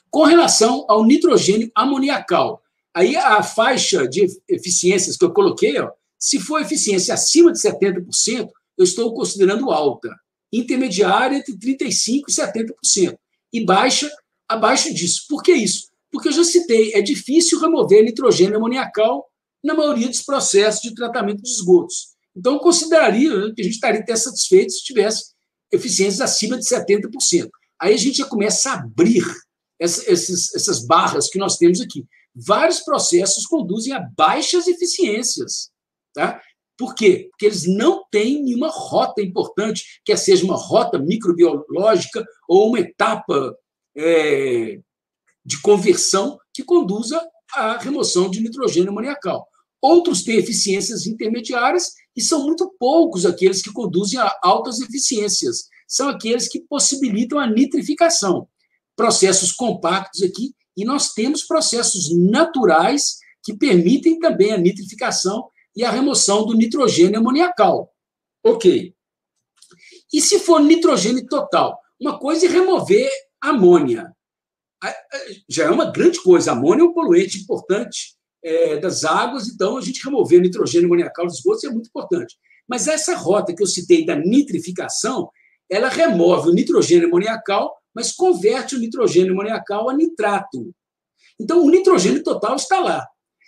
Com relação ao nitrogênio amoniacal, aí a faixa de eficiências que eu coloquei, ó, se for eficiência acima de 70%, eu estou considerando alta. Intermediária entre 35% e 70%. E baixa, abaixo disso. Por que isso? Porque eu já citei, é difícil remover nitrogênio amoniacal na maioria dos processos de tratamento de esgotos. Então, eu consideraria que a gente estaria até satisfeito se tivesse eficiências acima de 70%. Aí a gente já começa a abrir essas barras que nós temos aqui. Vários processos conduzem a baixas eficiências. Tá? Por quê? Porque eles não têm nenhuma rota importante, quer seja uma rota microbiológica ou uma etapa de conversão que conduza à remoção de nitrogênio amoniacal. Outros têm eficiências intermediárias e são muito poucos aqueles que conduzem a altas eficiências. São aqueles que possibilitam a nitrificação. Processos compactos aqui, e nós temos processos naturais que permitem também a nitrificação e a remoção do nitrogênio amoniacal. Ok. E se for nitrogênio total? Uma coisa é remover amônia. Já é uma grande coisa. A amônia é um poluente importante das águas, então a gente remover o nitrogênio amoniacal dos esgotos é muito importante. Mas essa rota que eu citei da nitrificação, ela remove o nitrogênio amoniacal, mas converte o nitrogênio amoniacal a nitrato. Então, o nitrogênio total está lá.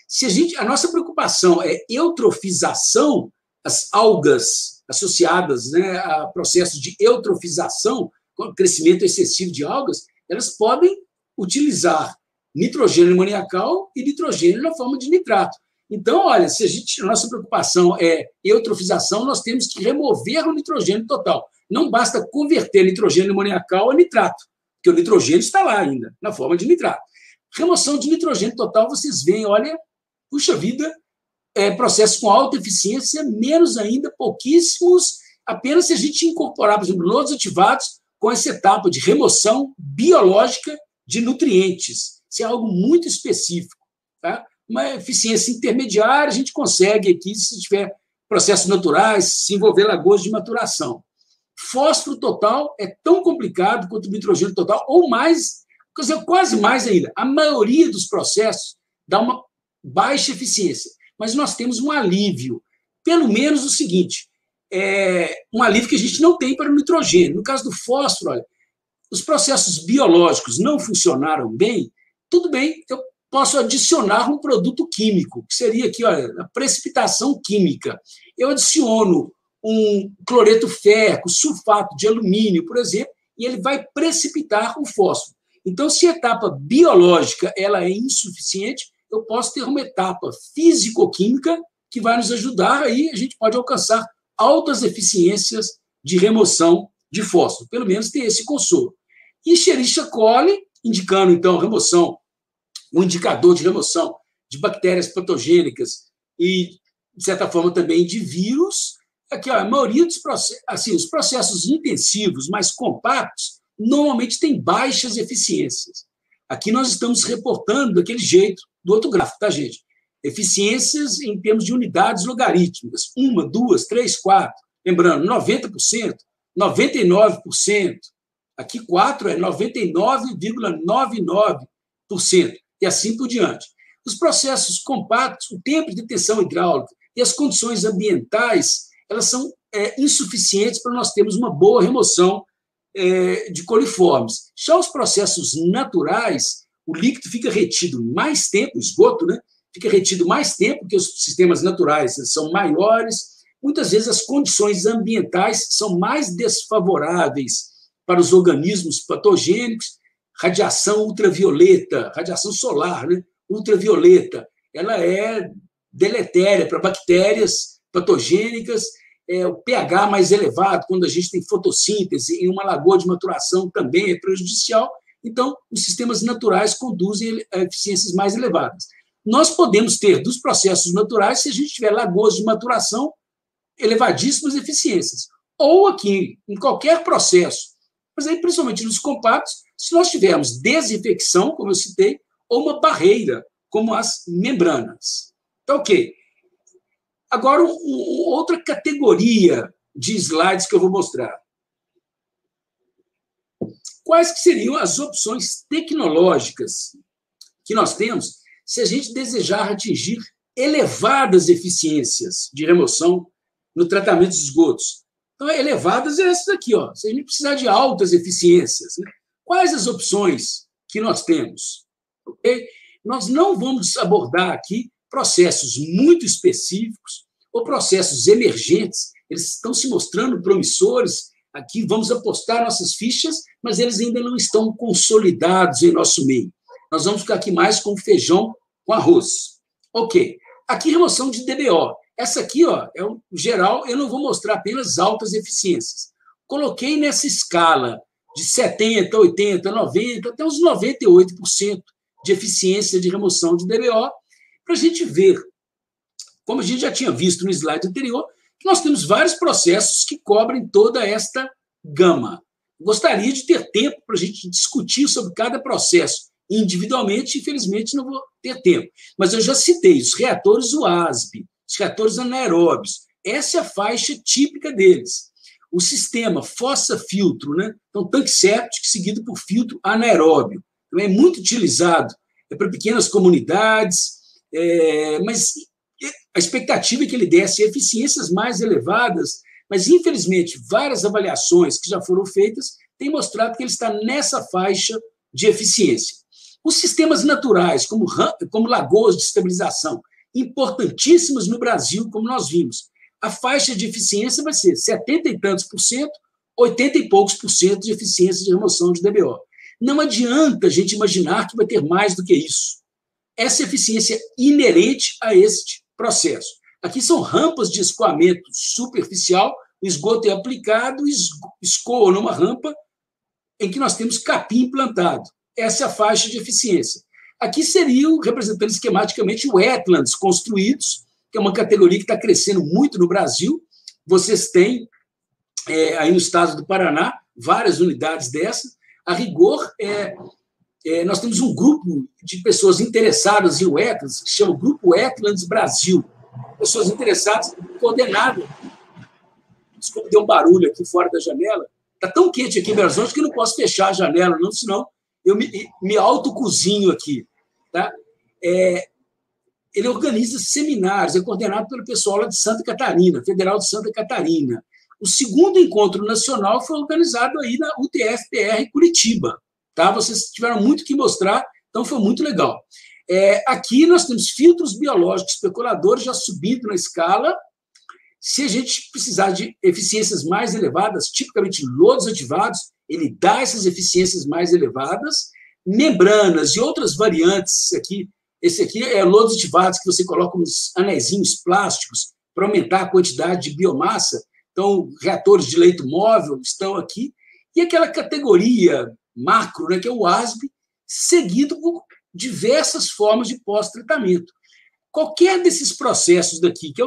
Se a nossa preocupação é eutrofização, as algas associadas, né, a processos de eutrofização, com crescimento excessivo de algas, elas podem utilizar nitrogênio amoniacal e nitrogênio na forma de nitrato. Então, olha, se a nossa preocupação é eutrofização, nós temos que remover o nitrogênio total. Não basta converter nitrogênio amoniacal a nitrato, porque o nitrogênio está lá ainda, na forma de nitrato. Remoção de nitrogênio total, vocês veem, olha, puxa vida, processos com alta eficiência, menos ainda, pouquíssimos, apenas se a gente incorporar, por exemplo, lodos ativados com essa etapa de remoção biológica de nutrientes. Isso é algo muito específico. Tá? Uma eficiência intermediária, a gente consegue aqui, se tiver processos naturais, se envolver lagoas de maturação. Fósforo total é tão complicado quanto o nitrogênio total, ou mais, quer dizer, quase mais ainda. A maioria dos processos dá uma baixa eficiência, mas nós temos um alívio. Pelo menos o seguinte, um alívio que a gente não tem para o nitrogênio. No caso do fósforo, olha, os processos biológicos não funcionaram bem, tudo bem, eu posso adicionar um produto químico, que seria aqui, olha, a precipitação química. Eu adiciono um cloreto férrico, sulfato de alumínio, por exemplo, e ele vai precipitar o fósforo. Então, se a etapa biológica ela é insuficiente, eu posso ter uma etapa físico-química que vai nos ajudar, aí a gente pode alcançar altas eficiências de remoção de fósforo. Pelo menos tem esse consolo. E Escherichia coli, indicando, então, um indicador de remoção de bactérias patogênicas e, de certa forma, também de vírus. Aqui, ó, a maioria dos processos, assim, os processos intensivos, mais compactos, normalmente têm baixas eficiências. Aqui nós estamos reportando daquele jeito do outro gráfico, tá, gente? Eficiências em termos de unidades logarítmicas. 1, 2, 3, 4. Lembrando, 90%, 99%. Aqui 4 é 99,99%. E assim por diante. Os processos compactos, o tempo de detenção hidráulica e as condições ambientais, elas são insuficientes para nós termos uma boa remoção de coliformes. Já os processos naturais, o líquido fica retido mais tempo, o esgoto, né, fica retido mais tempo, porque os sistemas naturais são maiores, muitas vezes as condições ambientais são mais desfavoráveis para os organismos patogênicos. Radiação ultravioleta, radiação solar, né? Ultravioleta, ela é deletéria para bactérias patogênicas, o pH mais elevado, quando a gente tem fotossíntese em uma lagoa de maturação, também é prejudicial. Então, os sistemas naturais conduzem a eficiências mais elevadas. Nós podemos ter, dos processos naturais, se a gente tiver lagoas de maturação, elevadíssimas eficiências. Ou aqui, em qualquer processo, mas aí, principalmente nos compactos, se nós tivermos desinfecção, como eu citei, ou uma barreira, como as membranas. Então, ok. Agora, outra categoria de slides que eu vou mostrar. Quais que seriam as opções tecnológicas que nós temos se a gente desejar atingir elevadas eficiências de remoção no tratamento de esgotos? Então, elevadas é essas aqui, ó. Se a gente precisar de altas eficiências, né? Quais as opções que nós temos? Okay? Nós não vamos abordar aqui processos muito específicos ou processos emergentes. Eles estão se mostrando promissores. Aqui vamos apostar nossas fichas, mas eles ainda não estão consolidados em nosso meio. Nós vamos ficar aqui mais com feijão com arroz. Ok. Aqui, remoção de DBO. Essa aqui, ó, é o geral, eu não vou mostrar apenas altas eficiências. Coloquei nessa escala de 70%, 80%, 90%, até uns 98% de eficiência de remoção de DBO, para a gente ver, como a gente já tinha visto no slide anterior, que nós temos vários processos que cobrem toda esta gama. Gostaria de ter tempo para a gente discutir sobre cada processo individualmente, infelizmente não vou ter tempo. Mas eu já citei os reatores UASB, os reatores anaeróbios. Essa é a faixa típica deles. O sistema fossa-filtro, né? Então, tanque séptico seguido por filtro anaeróbio. Então, é muito utilizado para pequenas comunidades, mas a expectativa é que ele desse eficiências mais elevadas, mas, infelizmente, várias avaliações que já foram feitas têm mostrado que ele está nessa faixa de eficiência. Os sistemas naturais, como lagoas de estabilização, importantíssimos no Brasil, como nós vimos, a faixa de eficiência vai ser 70 e tantos por cento, 80 e poucos por cento de eficiência de remoção de DBO. Não adianta a gente imaginar que vai ter mais do que isso. Essa eficiência inerente a este processo. Aqui são rampas de escoamento superficial, o esgoto é aplicado, escoa numa rampa em que nós temos capim implantado. Essa é a faixa de eficiência. Aqui seriam, representando esquematicamente, wetlands construídos, que é uma categoria que está crescendo muito no Brasil. Vocês têm, aí no estado do Paraná, várias unidades dessas. A rigor, nós temos um grupo de pessoas interessadas em wetlands, que se chama Grupo Wetlands Brasil. Pessoas interessadas, coordenadas. Desculpa, deu um barulho aqui fora da janela. Está tão quente aqui em Belo Horizonte que eu não posso fechar a janela, não, senão eu me autocozinho aqui. Tá? Ele organiza seminários, é coordenado pelo pessoal lá de Santa Catarina, Federal de Santa Catarina. O segundo encontro nacional foi organizado aí na UTF-PR Curitiba. Tá? Vocês tiveram muito que mostrar, então foi muito legal. Aqui nós temos filtros biológicos especuladores já subindo na escala. Se a gente precisar de eficiências mais elevadas, tipicamente lodos ativados, ele dá essas eficiências mais elevadas. Membranas e outras variantes aqui. Esse aqui é lodos ativados que você coloca uns anéisinhos plásticos para aumentar a quantidade de biomassa. Então, reatores de leito móvel estão aqui. E aquela categoria macro, né, que é o ASB, seguido por diversas formas de pós-tratamento. Qualquer desses processos daqui que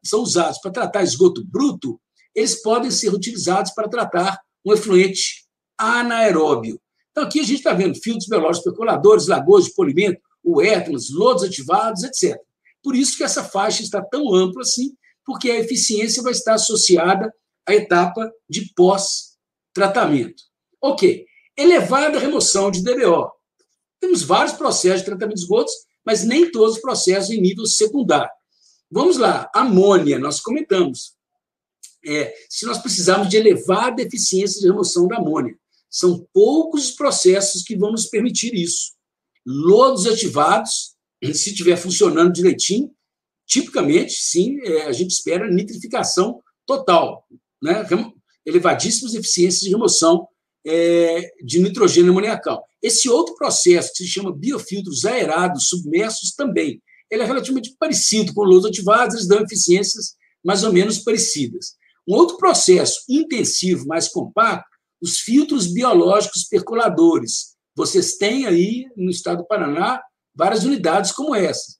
são usados para tratar esgoto bruto, eles podem ser utilizados para tratar um efluente anaeróbio. Então, aqui a gente está vendo filtros biológicos especuladores, lagoas de polimento, wetlands, lodos ativados, etc. Por isso que essa faixa está tão ampla assim, porque a eficiência vai estar associada à etapa de pós-tratamento. Ok. Elevada remoção de DBO. Temos vários processos de tratamento de esgotos, mas nem todos os processos em nível secundário. Vamos lá. Amônia, nós comentamos. Se nós precisarmos de elevada eficiência de remoção da amônia. São poucos os processos que vão nos permitir isso. Lodos ativados, se estiver funcionando direitinho, tipicamente, sim, a gente espera nitrificação total, né? Elevadíssimas eficiências de remoção de nitrogênio amoniacal. Esse outro processo, que se chama biofiltros aerados submersos, também. Ele é relativamente parecido com lodos ativados, eles dão eficiências mais ou menos parecidas. Um outro processo intensivo, mais compacto, os filtros biológicos percoladores. Vocês têm aí, no estado do Paraná, várias unidades como essas.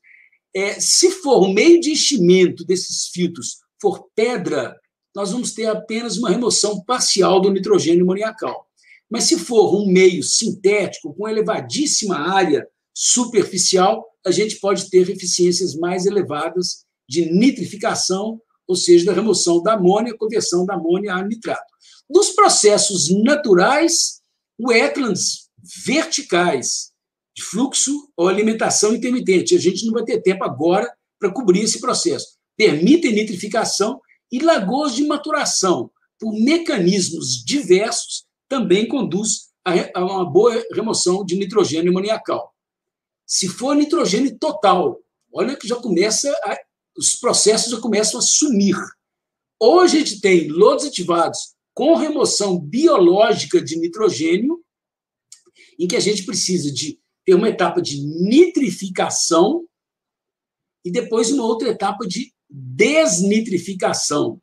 Se for o meio de enchimento desses filtros for pedra, nós vamos ter apenas uma remoção parcial do nitrogênio amoniacal. Mas se for um meio sintético, com elevadíssima área superficial, a gente pode ter eficiências mais elevadas de nitrificação, ou seja, da remoção da amônia, conversão da amônia a nitrato. Dos processos naturais, wetlands verticais, de fluxo ou alimentação intermitente. A gente não vai ter tempo agora para cobrir esse processo. Permitem nitrificação e lagoas de maturação, por mecanismos diversos, também conduz a uma boa remoção de nitrogênio amoniacal. Se for nitrogênio total, olha que já começa, os processos já começam a sumir. Ou a gente tem lodos ativados com remoção biológica de nitrogênio, em que a gente precisa de ter uma etapa de nitrificação e depois uma outra etapa de desnitrificação.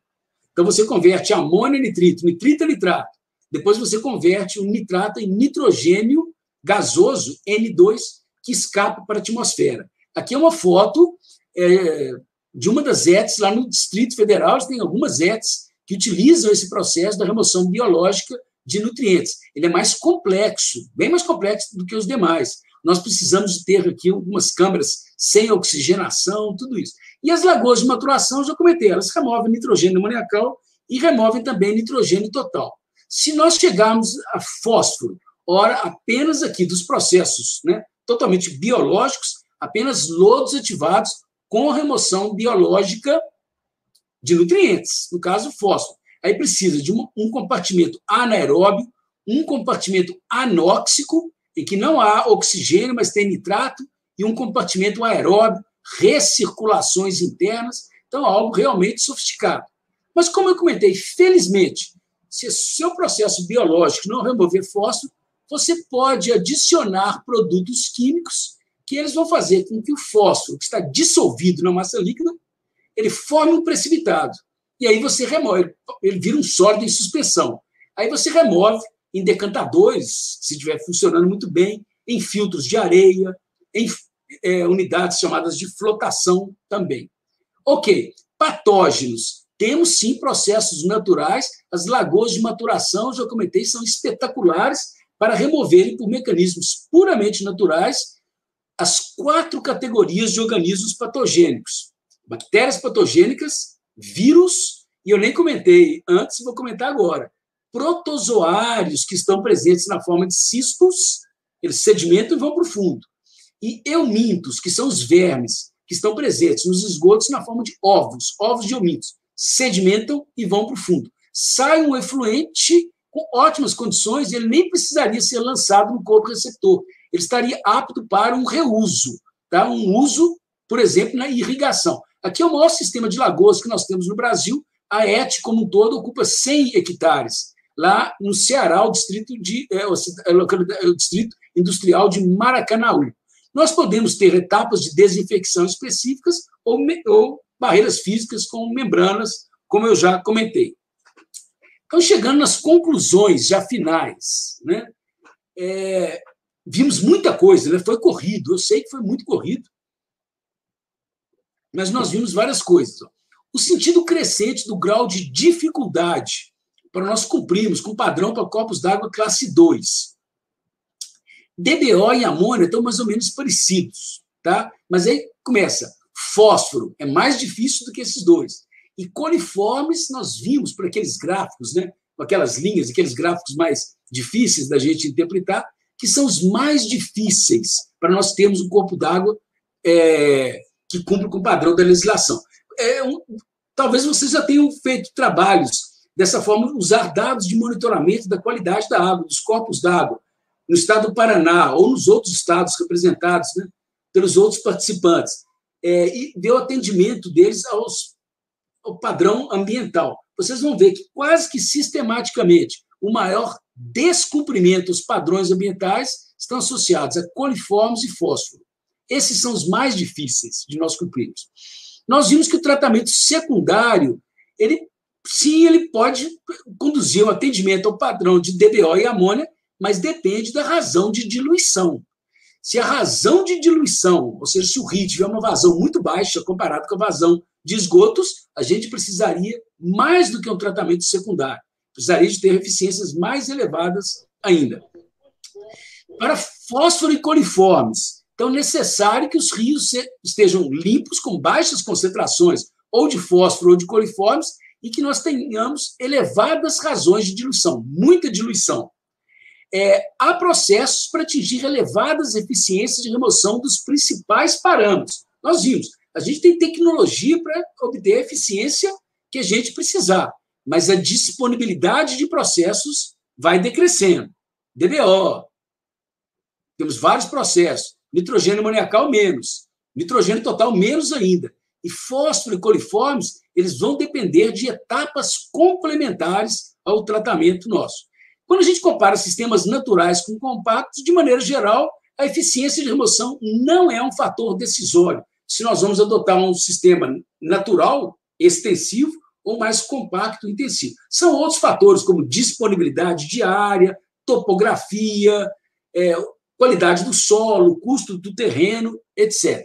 Então, você converte amônia em nitrito, nitrito em nitrato. Depois você converte o nitrato em nitrogênio gasoso, N2, que escapa para a atmosfera. Aqui é uma foto de uma das ETs lá no Distrito Federal. Tem algumas ETs que utilizam esse processo da remoção biológica de nutrientes. Ele é mais complexo, bem mais complexo do que os demais. Nós precisamos de ter aqui algumas câmaras sem oxigenação, tudo isso. E as lagoas de maturação, já comentei, elas removem nitrogênio amoniacal e removem também nitrogênio total. Se nós chegarmos a fósforo, ora, apenas aqui dos processos, né, totalmente biológicos, apenas lodos ativados com remoção biológica de nutrientes, no caso, fósforo. Aí precisa de um compartimento anaeróbio, um compartimento anóxico, em que não há oxigênio, mas tem nitrato, e um compartimento aeróbio, recirculações internas. Então, algo realmente sofisticado. Mas, como eu comentei, felizmente, se o seu processo biológico não remover fósforo, você pode adicionar produtos químicos que eles vão fazer com que o fósforo, que está dissolvido na massa líquida, ele forme um precipitado. E aí você remove, ele vira um sólido em suspensão. Aí você remove em decantadores, se estiver funcionando muito bem, em filtros de areia, em unidades chamadas de flotação também. Ok, patógenos. Temos, sim, processos naturais. As lagoas de maturação, já comentei, são espetaculares para removerem, por mecanismos puramente naturais, as 4 categorias de organismos patogênicos. Bactérias patogênicas, vírus, e eu nem comentei antes, vou comentar agora. Protozoários que estão presentes na forma de cistos, eles sedimentam e vão para o fundo. E eumintos, que são os vermes, que estão presentes nos esgotos na forma de ovos de eumintos, sedimentam e vão para o fundo. Sai um efluente com ótimas condições, ele nem precisaria ser lançado no corpo receptor. Ele estaria apto para um reuso, tá? Um uso, por exemplo, na irrigação. Aqui é o maior sistema de lagoas que nós temos no Brasil. A ET, como um todo, ocupa 100 hectares. Lá no Ceará, o distrito industrial de Maracanaú. Nós podemos ter etapas de desinfecção específicas ou barreiras físicas com membranas, como eu já comentei. Então, chegando nas conclusões já finais, né? Vimos muita coisa, né? Foi corrido, eu sei que foi muito corrido, mas nós vimos várias coisas. O sentido crescente do grau de dificuldade para nós cumprirmos com o padrão para corpos d'água classe 2. DBO e amônia estão mais ou menos parecidos, tá? Mas aí começa. Fósforo é mais difícil do que esses dois. E coliformes, nós vimos por aqueles gráficos, né? Com aquelas linhas, aqueles gráficos mais difíceis da gente interpretar, que são os mais difíceis para nós termos um corpo d'água que cumpre com o padrão da legislação. Talvez vocês já tenham feito trabalhos dessa forma, usar dados de monitoramento da qualidade da água, dos corpos d'água, no estado do Paraná ou nos outros estados representados, né, pelos outros participantes. e ver o atendimento deles ao padrão ambiental. Vocês vão ver que quase que sistematicamente o maior descumprimento dos padrões ambientais estão associados a coliformes e fósforo. Esses são os mais difíceis de nós cumprirmos. Nós vimos que o tratamento secundário, ele pode conduzir o atendimento ao padrão de DBO e amônia, mas depende da razão de diluição. Se a razão de diluição, ou seja, se o rio tiver uma vazão muito baixa comparado com a vazão de esgotos, a gente precisaria mais do que um tratamento secundário. Precisaria de ter eficiências mais elevadas ainda. Para fósforo e coliformes, então é necessário que os rios estejam limpos, com baixas concentrações ou de fósforo ou de coliformes, e que nós tenhamos elevadas razões de diluição, muita diluição. Há processos para atingir elevadas eficiências de remoção dos principais parâmetros. Nós vimos, a gente tem tecnologia para obter a eficiência que a gente precisar, mas a disponibilidade de processos vai decrescendo. DBO, temos vários processos, nitrogênio amoniacal menos, nitrogênio total menos ainda, e fósforo e coliformes, eles vão depender de etapas complementares ao tratamento nosso. Quando a gente compara sistemas naturais com compactos, de maneira geral, a eficiência de remoção não é um fator decisório, se nós vamos adotar um sistema natural, extensivo, ou mais compacto, intensivo. São outros fatores, como disponibilidade de área, topografia, qualidade do solo, custo do terreno, etc.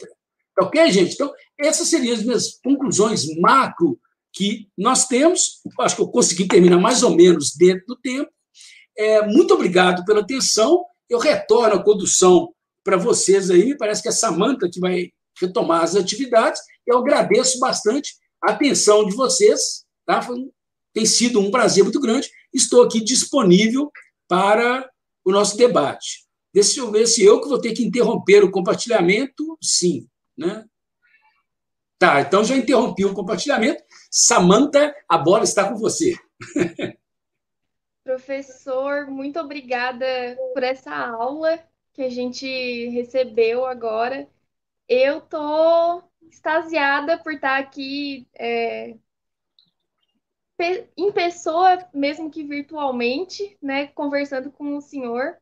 Ok, gente? Então, essas seriam as minhas conclusões macro que nós temos. Acho que eu consegui terminar mais ou menos dentro do tempo. Muito obrigado pela atenção. Eu retorno a condução para vocês aí. Me parece que é a Samantha que vai retomar as atividades. Eu agradeço bastante a atenção de vocês. Tá? Tem sido um prazer muito grande. Estou aqui disponível para o nosso debate. Deixa eu ver se eu que vou ter que interromper o compartilhamento. Sim, né? Tá, então já interrompi o compartilhamento. Samantha, a bola está com você. Professor, muito obrigada por essa aula que a gente recebeu agora. Eu estou extasiada por estar aqui em pessoa, mesmo que virtualmente, né, conversando com o senhor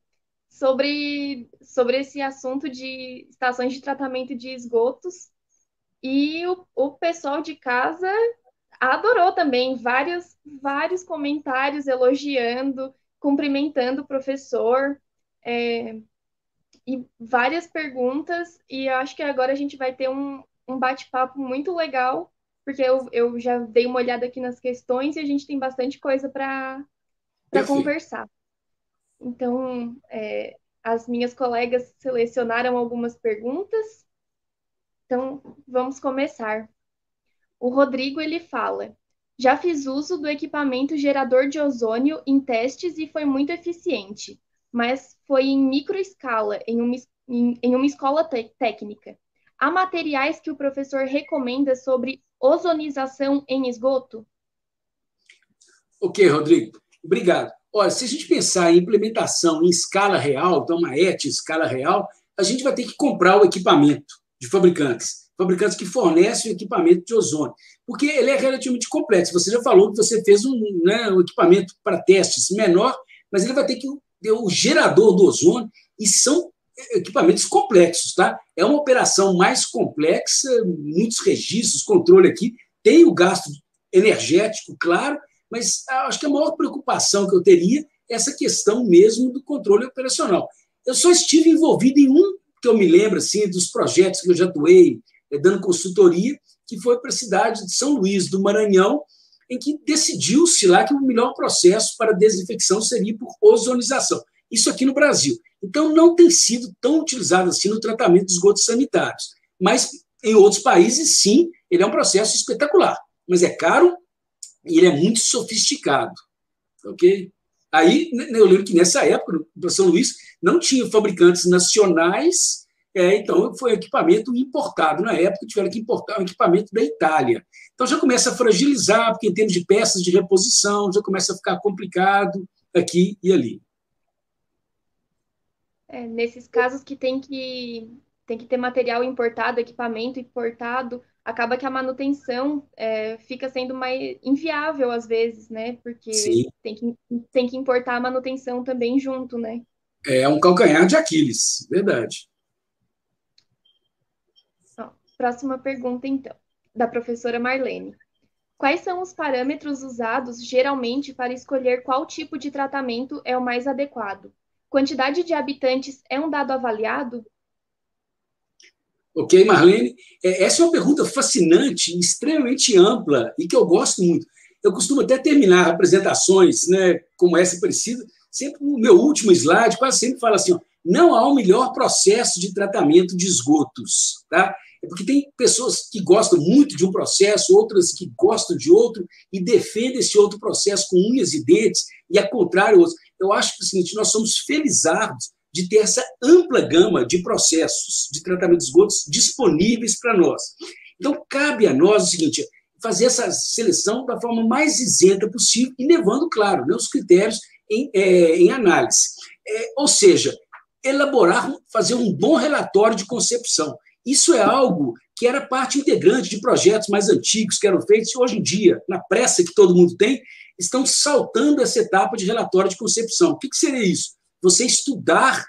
sobre esse assunto de estações de tratamento de esgotos. E o pessoal de casa adorou também, vários comentários elogiando, cumprimentando o professor, e várias perguntas, e acho que agora a gente vai ter um bate-papo muito legal, porque eu já dei uma olhada aqui nas questões e a gente tem bastante coisa para conversar. Então, as minhas colegas selecionaram algumas perguntas, então vamos começar. O Rodrigo, ele fala: já fiz uso do equipamento gerador de ozônio em testes e foi muito eficiente, mas foi em microescala, em uma escola técnica. Há materiais que o professor recomenda sobre ozonização em esgoto? Ok, Rodrigo, obrigado. Olha, se a gente pensar em implementação em escala real, então uma ET em escala real, a gente vai ter que comprar o equipamento de fabricantes que fornecem o equipamento de ozônio, porque ele é relativamente complexo. Você já falou que você fez um equipamento para testes menor, mas ele vai ter que ter o gerador do ozônio, e são equipamentos complexos, tá? É uma operação mais complexa, muitos registros, controle aqui, tem o gasto energético, claro, mas acho que a maior preocupação que eu teria é essa questão mesmo do controle operacional. Eu só estive envolvido em um que eu me lembro, assim, dos projetos que eu já atuei, dando consultoria, que foi para a cidade de São Luís do Maranhão, em que decidiu-se lá que o melhor processo para desinfecção seria por ozonização. Isso aqui no Brasil. Então, não tem sido tão utilizado assim no tratamento de esgotos sanitários. Mas, em outros países, sim, ele é um processo espetacular. Mas é caro e ele é muito sofisticado. Ok? Aí, eu lembro que nessa época, no São Luís, não tinha fabricantes nacionais, então foi um equipamento importado. Na época, tiveram que importar um equipamento da Itália. Então, já começa a fragilizar, porque em termos de peças de reposição, já começa a ficar complicado aqui e ali. Nesses casos que tem que tem que ter material importado, equipamento importado, acaba que a manutenção fica sendo mais inviável às vezes, né? Porque Sim, tem que importar a manutenção também junto, né? é um calcanhar de Aquiles, verdade. Ó, próxima pergunta, então, da professora Marlene. Quais são os parâmetros usados geralmente para escolher qual tipo de tratamento é o mais adequado? Quantidade de habitantes é um dado avaliado? Ok, Marlene? Essa é uma pergunta fascinante, extremamente ampla e que eu gosto muito. Eu costumo até terminar apresentações, né, como essa parecida, sempre no meu último slide, quase sempre fala assim, ó, não há um melhor processo de tratamento de esgotos. Tá? É porque tem pessoas que gostam muito de um processo, outras que gostam de outro e defendem esse outro processo com unhas e dentes, e é contrário. Eu acho que é o seguinte, nós somos felizardos de ter essa ampla gama de processos de tratamento de esgotos disponíveis para nós. Então, cabe a nós o seguinte, fazer essa seleção da forma mais isenta possível e levando, claro, né, os critérios em análise. Ou seja, elaborar, fazer um bom relatório de concepção. Isso é algo que era parte integrante de projetos mais antigos que eram feitos, e hoje em dia, na pressa que todo mundo tem, estão saltando essa etapa de relatório de concepção. O que seria isso? Você estudar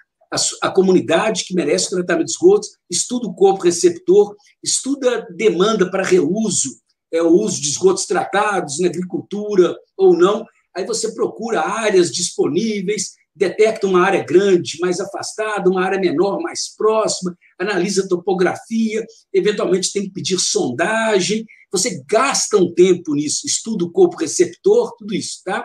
a comunidade que merece o tratamento de esgotos, estuda o corpo receptor, estuda a demanda para reuso, o uso de esgotos tratados na agricultura ou não. Aí você procura áreas disponíveis, detecta uma área grande, mais afastada, uma área menor, mais próxima, analisa a topografia, eventualmente tem que pedir sondagem, você gasta um tempo nisso, estuda o corpo receptor, tudo isso. Tá?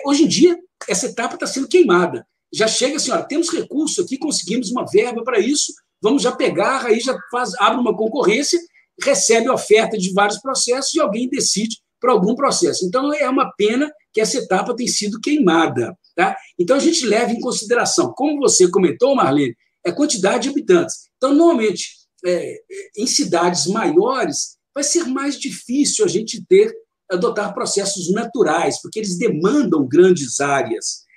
Hoje em dia, essa etapa está sendo queimada. Já chega assim, olha, temos recurso aqui, conseguimos uma verba para isso, vamos já pegar, aí já abre uma concorrência, recebe oferta de vários processos e alguém decide para algum processo. Então, é uma pena que essa etapa tem sido queimada. Tá? Então, a gente leva em consideração, como você comentou, Marlene, a quantidade de habitantes. Então, normalmente, em cidades maiores, vai ser mais difícil a gente adotar processos naturais, porque eles demandam grandes áreas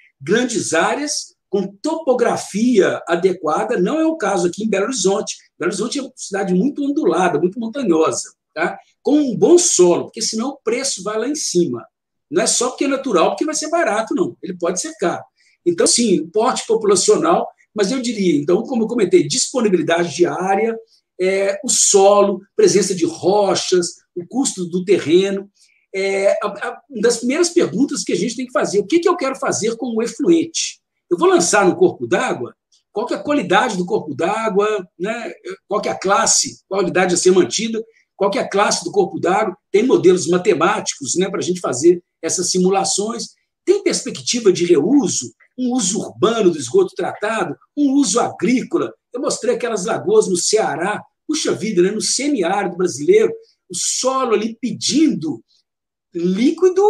com topografia adequada, não é o caso aqui em Belo Horizonte. Belo Horizonte é uma cidade muito ondulada, muito montanhosa, tá? Com um bom solo, porque senão o preço vai lá em cima. Não é só porque é natural, porque vai ser barato, não. Ele pode ser caro. Então, sim, o porte populacional, mas eu diria, então, como eu comentei, disponibilidade de área, o solo, presença de rochas, o custo do terreno. Uma das primeiras perguntas que a gente tem que fazer, o que eu quero fazer com o efluente? Eu vou lançar no corpo d'água? Qual que é a qualidade do corpo d'água? Né? Qual que é a qualidade a ser mantida? Qual que é a classe do corpo d'água? Tem modelos matemáticos, né, para a gente fazer essas simulações. Tem perspectiva de reuso? Um uso urbano do esgoto tratado? Um uso agrícola? Eu mostrei aquelas lagoas no Ceará, puxa vida, né, no semiárido brasileiro, o solo ali pedindo líquido,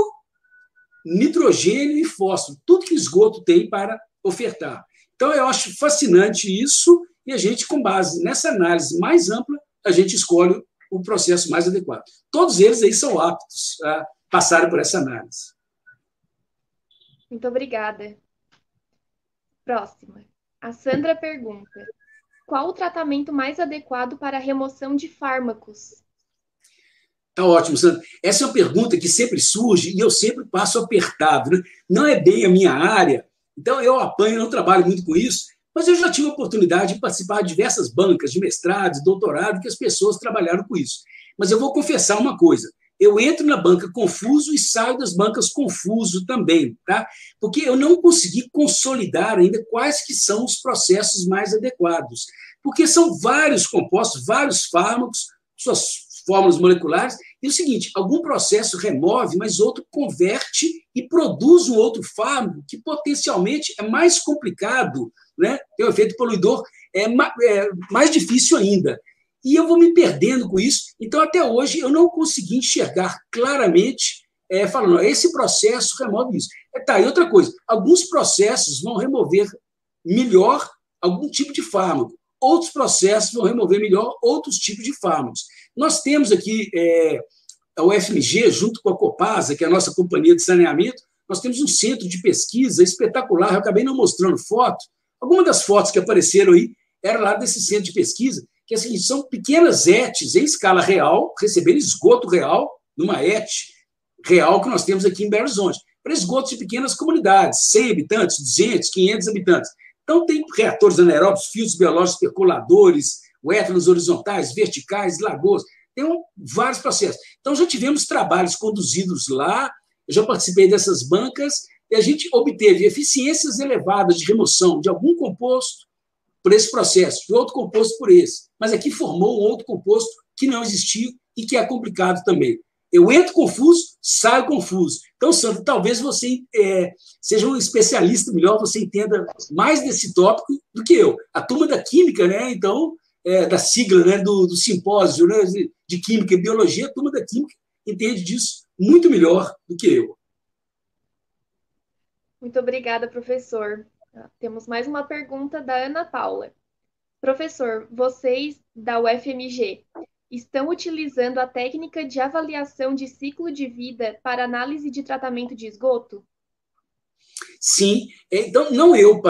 nitrogênio e fósforo, tudo que o esgoto tem para ofertar. Então, eu acho fascinante isso e a gente, com base nessa análise mais ampla, a gente escolhe o processo mais adequado. Todos eles aí são aptos a passarem por essa análise. Muito obrigada. Próxima. A Sandra pergunta: qual o tratamento mais adequado para a remoção de fármacos? Tá ótimo, Sandra. Essa é uma pergunta que sempre surge e eu sempre passo apertado. Né? Não é bem a minha área, então eu apanho, não trabalho muito com isso, mas eu já tive a oportunidade de participar de diversas bancas de mestrado, de doutorado, que as pessoas trabalharam com isso. Mas eu vou confessar uma coisa, eu entro na banca confuso e saio das bancas confuso também, tá? Porque eu não consegui consolidar ainda quais que são os processos mais adequados, porque são vários compostos, vários fármacos, suas fórmulas moleculares, e o seguinte, algum processo remove, mas outro converte e produz um outro fármaco que potencialmente é mais complicado, né? Tem um efeito poluidor mais difícil ainda. E eu vou me perdendo com isso, então até hoje eu não consegui enxergar claramente, falando, esse processo remove isso. Tá, e outra coisa, alguns processos vão remover melhor algum tipo de fármaco, outros processos vão remover melhor outros tipos de fármacos. Nós temos aqui a UFMG, junto com a Copasa, que é a nossa companhia de saneamento, nós temos um centro de pesquisa espetacular, eu acabei não mostrando foto, algumas das fotos que apareceram aí era lá desse centro de pesquisa, que assim, são pequenas ETs em escala real, recebendo esgoto real, numa ET real que nós temos aqui em Belo Horizonte, para esgotos de pequenas comunidades, 100 habitantes, 200, 500 habitantes. Então, tem reatores anaeróbicos, filtros biológicos percoladores, uétanos horizontais, verticais, lagoas, tem vários processos. Então, já tivemos trabalhos conduzidos lá, eu já participei dessas bancas, e a gente obteve eficiências elevadas de remoção de algum composto por esse processo, de outro composto por esse. Mas aqui formou um outro composto que não existia e que é complicado também. Eu entro confuso, saio confuso. Então, Sandro, talvez você seja um especialista melhor, você entenda mais desse tópico do que eu. A turma da química, né? Então, da sigla, né? do simpósio, né? de química e biologia, a turma da química entende disso muito melhor do que eu. Muito obrigada, professor. Temos mais uma pergunta da Ana Paula. Professor, vocês da UFMG estão utilizando a técnica de avaliação de ciclo de vida para análise de tratamento de esgoto? Sim, então, não eu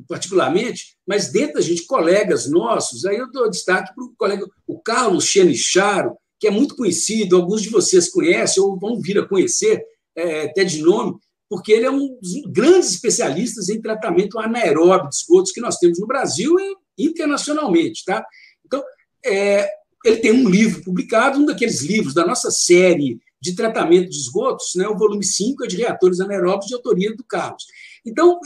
particularmente, mas dentro da gente, colegas nossos, aí eu dou destaque para o colega, o Carlos Chenicharo, que é muito conhecido, alguns de vocês conhecem ou vão vir a conhecer, até de nome, porque ele é um dos grandes especialistas em tratamento anaeróbio de esgotos que nós temos no Brasil e internacionalmente. Tá? Então, ele tem um livro publicado, um daqueles livros da nossa série de tratamento de esgotos, né, o volume 5 é de reatores anaeróbios de autoria do Carlos. Então,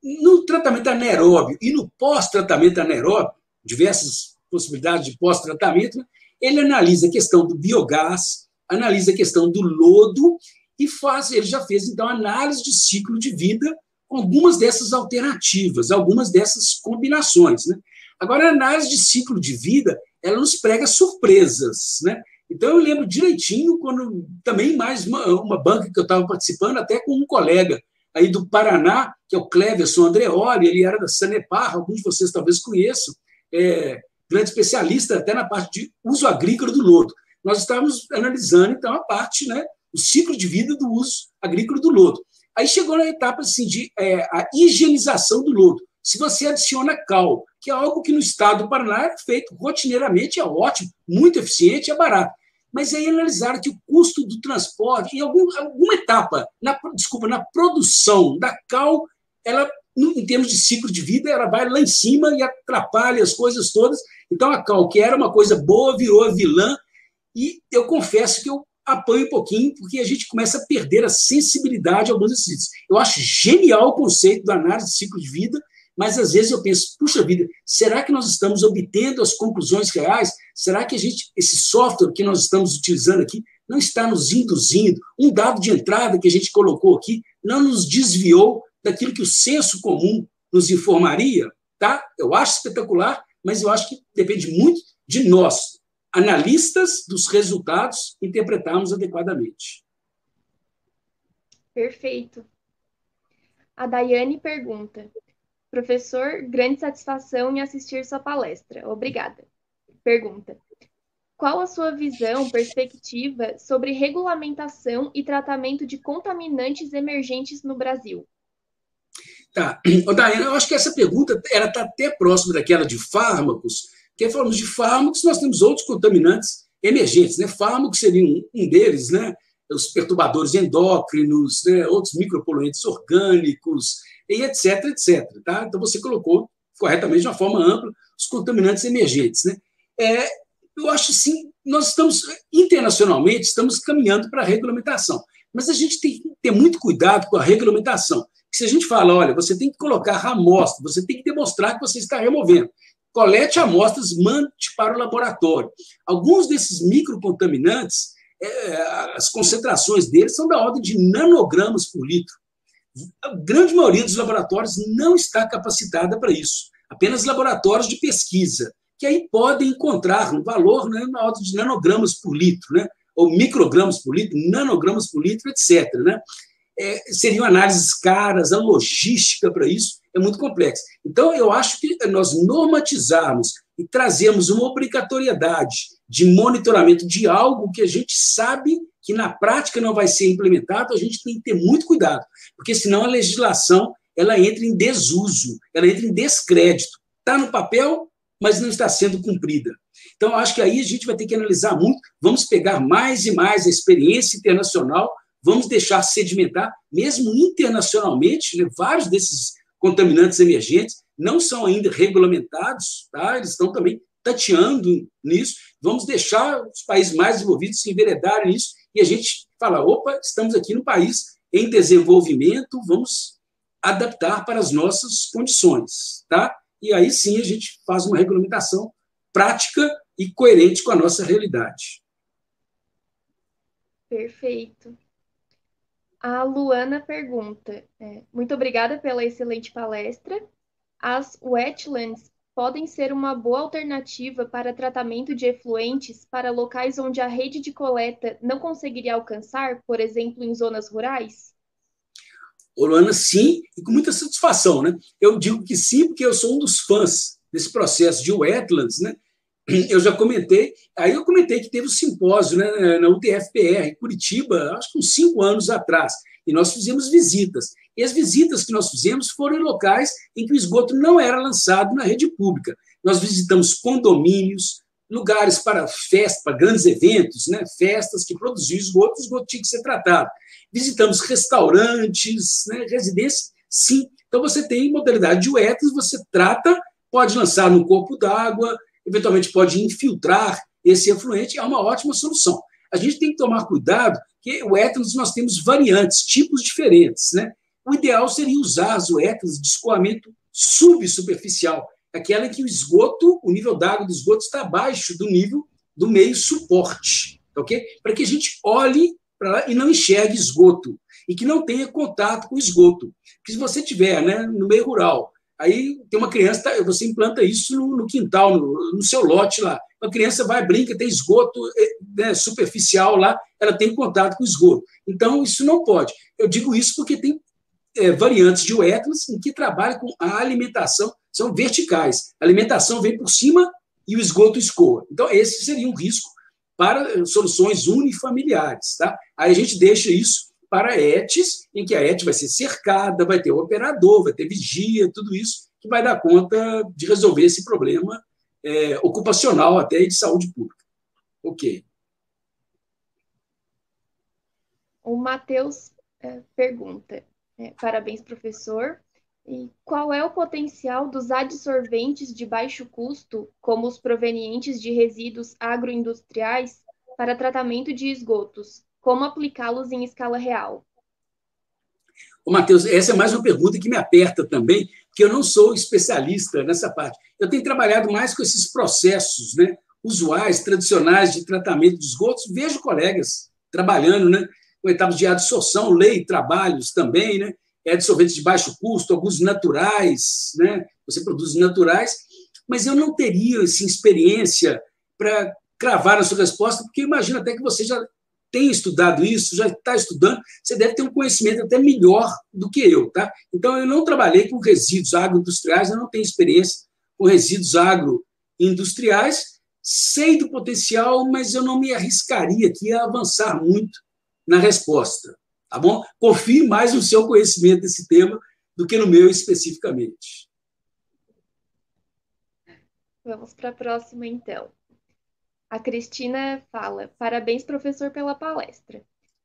no tratamento anaeróbio e no pós-tratamento anaeróbio, diversas possibilidades de pós-tratamento, né, ele analisa a questão do biogás, analisa a questão do lodo e ele já fez, então, análise de ciclo de vida com algumas dessas alternativas, algumas dessas combinações. Né? Agora, a análise de ciclo de vida, ela nos prega surpresas, né? Então, eu lembro direitinho, quando também mais uma banca que eu estava participando, até com um colega aí do Paraná, que é o Cleverson Andreoli, ele era da Sanepar, alguns de vocês talvez conheçam, grande especialista até na parte de uso agrícola do lodo. Nós estávamos analisando, então, a parte, né, o ciclo de vida do uso agrícola do lodo. Aí chegou na etapa assim, de a higienização do lodo. Se você adiciona cal, que é algo que no estado do Paraná é feito rotineiramente, é ótimo, muito eficiente, é barato. Mas aí analisaram que o custo do transporte, em alguma etapa, na produção da cal, ela, em termos de ciclo de vida, ela vai lá em cima e atrapalha as coisas todas. Então, a cal, que era uma coisa boa, virou a vilã. E eu confesso que eu apanho um pouquinho, porque a gente começa a perder a sensibilidade a alguns desses. Eu acho genial o conceito da análise de ciclo de vida, mas às vezes eu penso, puxa vida, será que nós estamos obtendo as conclusões reais? Será que esse software que nós estamos utilizando aqui não está nos induzindo? Um dado de entrada que a gente colocou aqui não nos desviou daquilo que o senso comum nos informaria? Tá? Eu acho espetacular, mas eu acho que depende muito de nós, analistas dos resultados, interpretarmos adequadamente. Perfeito. A Daiane pergunta: professor, grande satisfação em assistir sua palestra. Obrigada. Pergunta: qual a sua visão, perspectiva sobre regulamentação e tratamento de contaminantes emergentes no Brasil? Tá. Daiane, eu acho que essa pergunta está até próxima daquela de fármacos, porque falamos de fármacos, nós temos outros contaminantes emergentes. Né? Fármacos seria um deles, né? Os perturbadores endócrinos, né? Outros micropoluentes orgânicos, e etc, etc. Tá? Então, você colocou corretamente, de uma forma ampla, os contaminantes emergentes. Né? Eu acho, sim, nós estamos, internacionalmente, estamos caminhando para a regulamentação, mas a gente tem que ter muito cuidado com a regulamentação. Porque se a gente fala, olha, você tem que colocar amostra, você tem que demonstrar que você está removendo. Colete amostras, mande para o laboratório. Alguns desses microcontaminantes, as concentrações deles são da ordem de nanogramas por litro. A grande maioria dos laboratórios não está capacitada para isso. Apenas laboratórios de pesquisa, que aí podem encontrar um valor, né, na ordem de nanogramas por litro, né, ou microgramas por litro, nanogramas por litro, etc. Né? Seriam análises caras, a logística para isso é muito complexa. Então, eu acho que nós normatizarmos e trazermos uma obrigatoriedade de monitoramento de algo que a gente sabe que na prática não vai ser implementado, a gente tem que ter muito cuidado, porque senão a legislação ela entra em desuso, ela entra em descrédito. está no papel, mas não está sendo cumprida. Então, acho que aí a gente vai ter que analisar muito, vamos pegar mais e mais a experiência internacional, vamos deixar sedimentar, mesmo internacionalmente, né, vários desses contaminantes emergentes não são ainda regulamentados, tá? Eles estão também tateando nisso, vamos deixar os países mais desenvolvidos se enveredarem nisso e a gente falar, opa, estamos aqui no país em desenvolvimento, vamos adaptar para as nossas condições, tá? E aí sim a gente faz uma regulamentação prática e coerente com a nossa realidade. Perfeito. A Luana pergunta, muito obrigada pela excelente palestra. As wetlands podem ser uma boa alternativa para tratamento de efluentes para locais onde a rede de coleta não conseguiria alcançar, por exemplo, em zonas rurais? Luana, sim, e com muita satisfação, né? Eu digo que sim, porque eu sou um dos fãs desse processo de wetlands, né? Eu já comentei, aí eu comentei que teve um simpósio, né, na UTFPR, Curitiba, acho que uns 5 anos atrás, e nós fizemos visitas. E as visitas que nós fizemos foram em locais em que o esgoto não era lançado na rede pública. Nós visitamos condomínios, lugares para festas, para grandes eventos, né, festas que produziam esgoto, o esgoto tinha que ser tratado. Visitamos restaurantes, né, residências, sim. Então, você tem modalidade de wetlands, você trata, pode lançar no corpo d'água, eventualmente pode infiltrar esse efluente, é uma ótima solução. A gente tem que tomar cuidado, que o wetlands nós temos variantes, tipos diferentes, né? O ideal seria usar as wetlands de escoamento subsuperficial, aquela em que o esgoto, o nível d'água do esgoto está abaixo do nível do meio suporte, ok? Para que a gente olhe para lá e não enxergue esgoto, e que não tenha contato com o esgoto. Porque se você tiver, né, no meio rural, aí tem uma criança, você implanta isso no quintal, no seu lote lá. Uma criança vai, brinca, tem esgoto, né, superficial lá, ela tem contato com o esgoto. Então, isso não pode. Eu digo isso porque tem variantes de wetlands em que trabalham com a alimentação, são verticais. A alimentação vem por cima e o esgoto escoa. Então, esse seria um risco para soluções unifamiliares. Tá? Aí a gente deixa isso para ETs, em que a ET vai ser cercada, vai ter o operador, vai ter vigia, tudo isso que vai dar conta de resolver esse problema ocupacional até e de saúde pública. Ok. O Matheus pergunta, parabéns, professor. E qual é o potencial dos adsorventes de baixo custo, como os provenientes de resíduos agroindustriais, para tratamento de esgotos? Como aplicá-los em escala real? Ô, Matheus, essa é mais uma pergunta que me aperta também, porque eu não sou especialista nessa parte. Eu tenho trabalhado mais com esses processos, né, usuais, tradicionais de tratamento de esgotos. Vejo colegas trabalhando, né, com etapas de adsorção, lei, trabalhos também, né, adsorventes de baixo custo, alguns naturais, né, você produz naturais, mas eu não teria assim, experiência para cravar a sua resposta, porque imagino até que você já tem estudado isso, já está estudando, você deve ter um conhecimento até melhor do que eu. Tá? Então, eu não trabalhei com resíduos agroindustriais, eu não tenho experiência com resíduos agroindustriais, sei do potencial, mas eu não me arriscaria aqui a avançar muito na resposta. Tá bom? Confie mais no seu conhecimento desse tema do que no meu especificamente. Vamos para a próxima, então. A Cristina fala, parabéns, professor, pela palestra.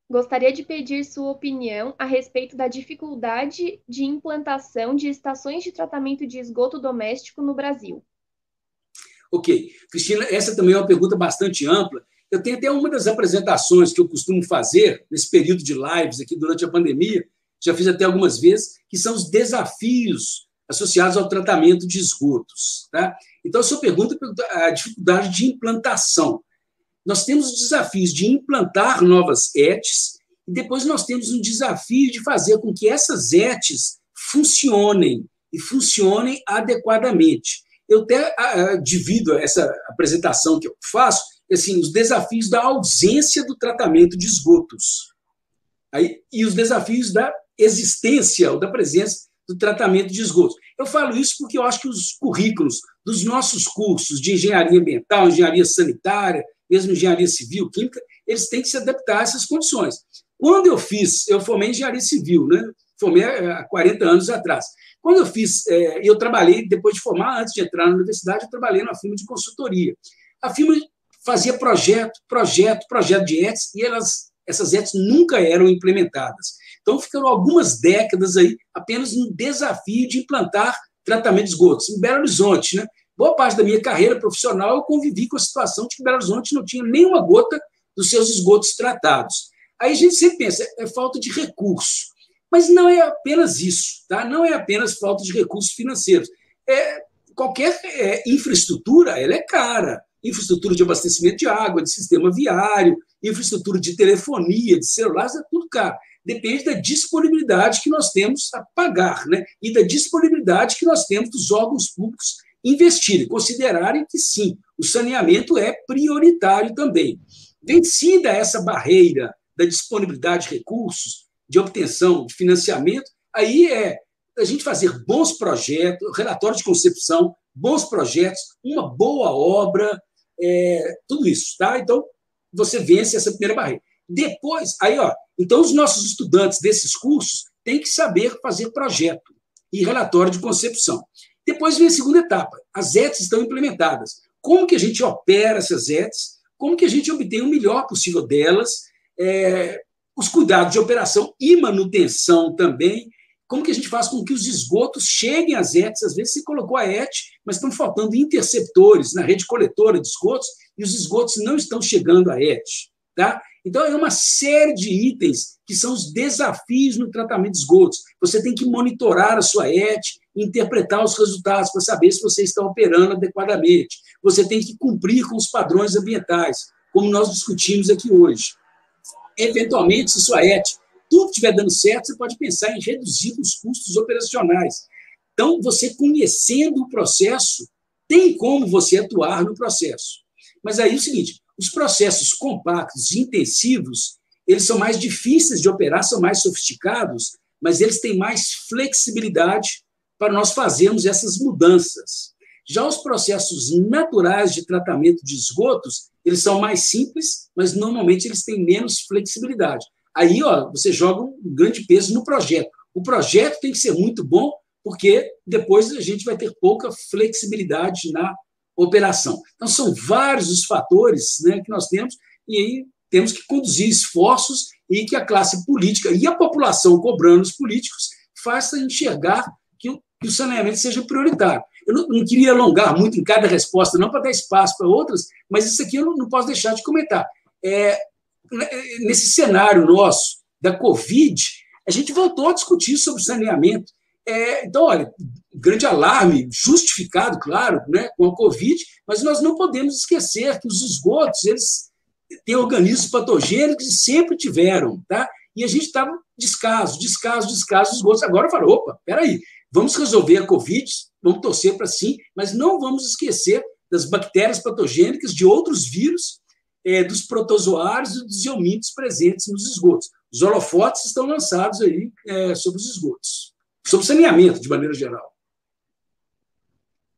Gostaria de pedir sua opinião a respeito da dificuldade de implantação de estações de tratamento de esgoto doméstico no Brasil. Ok. Cristina, essa também é uma pergunta bastante ampla. Eu tenho até uma das apresentações que eu costumo fazer nesse período de lives aqui durante a pandemia, já fiz até algumas vezes, que são os desafios associados ao tratamento de esgotos. Tá? Então, a sua pergunta é a dificuldade de implantação. Nós temos os desafios de implantar novas ETs e depois nós temos um desafio de fazer com que essas ETs funcionem e funcionem adequadamente. Eu até divido essa apresentação que eu faço, assim, os desafios da ausência do tratamento de esgotos e os desafios da existência ou da presença do tratamento de esgotos. Eu falo isso porque eu acho que os currículos dos nossos cursos de engenharia ambiental, engenharia sanitária, mesmo engenharia civil, química, eles têm que se adaptar a essas condições. Quando eu formei engenharia civil, né? formei há 40 anos atrás. Quando eu fiz, eu trabalhei, depois de formar, antes de entrar na universidade, eu trabalhei numa firma de consultoria. A firma fazia projeto de ETS, e essas ETS nunca eram implementadas. Então, ficaram algumas décadas aí apenas no desafio de implantar tratamento de esgotos. Em Belo Horizonte, né? Boa parte da minha carreira profissional, eu convivi com a situação de que Belo Horizonte não tinha nenhuma gota dos seus esgotos tratados. Aí a gente sempre pensa, é falta de recurso. Mas não é apenas isso, tá? Não é apenas falta de recursos financeiros. Qualquer infraestrutura, ela é cara. Infraestrutura de abastecimento de água, de sistema viário, infraestrutura de telefonia, de celulares, é tudo caro. Depende da disponibilidade que nós temos a pagar, né? E da disponibilidade que nós temos dos órgãos públicos investirem, considerarem que, sim, o saneamento é prioritário também. Vencida essa barreira da disponibilidade de recursos, de obtenção de financiamento, aí a gente fazer bons projetos, relatório de concepção, bons projetos, uma boa obra, tudo isso, tá? Então, você vence essa primeira barreira. Depois, então os nossos estudantes desses cursos têm que saber fazer projeto e relatório de concepção. Depois vem a segunda etapa. As ETs estão implementadas. Como que a gente opera essas ETs? Como que a gente obtém o melhor possível delas? Os cuidados de operação e manutenção também. Como que a gente faz com que os esgotos cheguem às ETs? Às vezes você colocou a ET, mas estão faltando interceptores na rede coletora de esgotos e os esgotos não estão chegando à ET. Tá? Então, é uma série de itens que são os desafios no tratamento de esgotos. Você tem que monitorar a sua ET, interpretar os resultados para saber se você está operando adequadamente. Você tem que cumprir com os padrões ambientais, como nós discutimos aqui hoje. Eventualmente, se sua ET tudo estiver dando certo, você pode pensar em reduzir os custos operacionais. Então, você conhecendo o processo, tem como você atuar no processo. Mas aí é o seguinte, os processos compactos e intensivos, eles são mais difíceis de operar, são mais sofisticados, mas eles têm mais flexibilidade para nós fazermos essas mudanças. Já os processos naturais de tratamento de esgotos, eles são mais simples, mas normalmente eles têm menos flexibilidade. Aí, você joga um grande peso no projeto. O projeto tem que ser muito bom, porque depois a gente vai ter pouca flexibilidade na operação. Então, são vários os fatores, né, que nós temos, e aí temos que conduzir esforços e que a classe política e a população cobrando os políticos faça enxergar que o saneamento seja prioritário. Eu não queria alongar muito em cada resposta, não para dar espaço para outras, mas isso aqui eu não posso deixar de comentar. Nesse cenário nosso da Covid, a gente voltou a discutir sobre saneamento. Então, olha, grande alarme, justificado, claro, né, com a Covid, mas nós não podemos esquecer que os esgotos, eles têm organismos patogênicos e sempre tiveram, tá? E a gente estava descaso dos esgotos. Agora falou, opa, peraí, vamos resolver a Covid, vamos torcer para sim, mas não vamos esquecer das bactérias patogênicas, de outros vírus, dos protozoários e dos eumínios presentes nos esgotos. Os holofotes estão lançados aí sobre os esgotos, sobre saneamento, de maneira geral.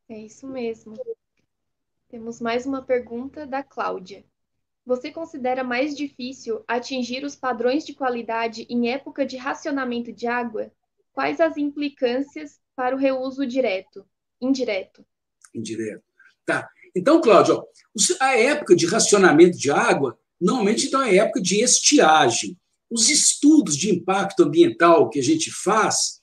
É isso mesmo. Temos mais uma pergunta da Cláudia. Você considera mais difícil atingir os padrões de qualidade em época de racionamento de água? Quais as implicâncias para o reuso direto, indireto? Indireto. Tá. Então, Cláudio, a época de racionamento de água, normalmente então, é a época de estiagem. Os estudos de impacto ambiental que a gente faz,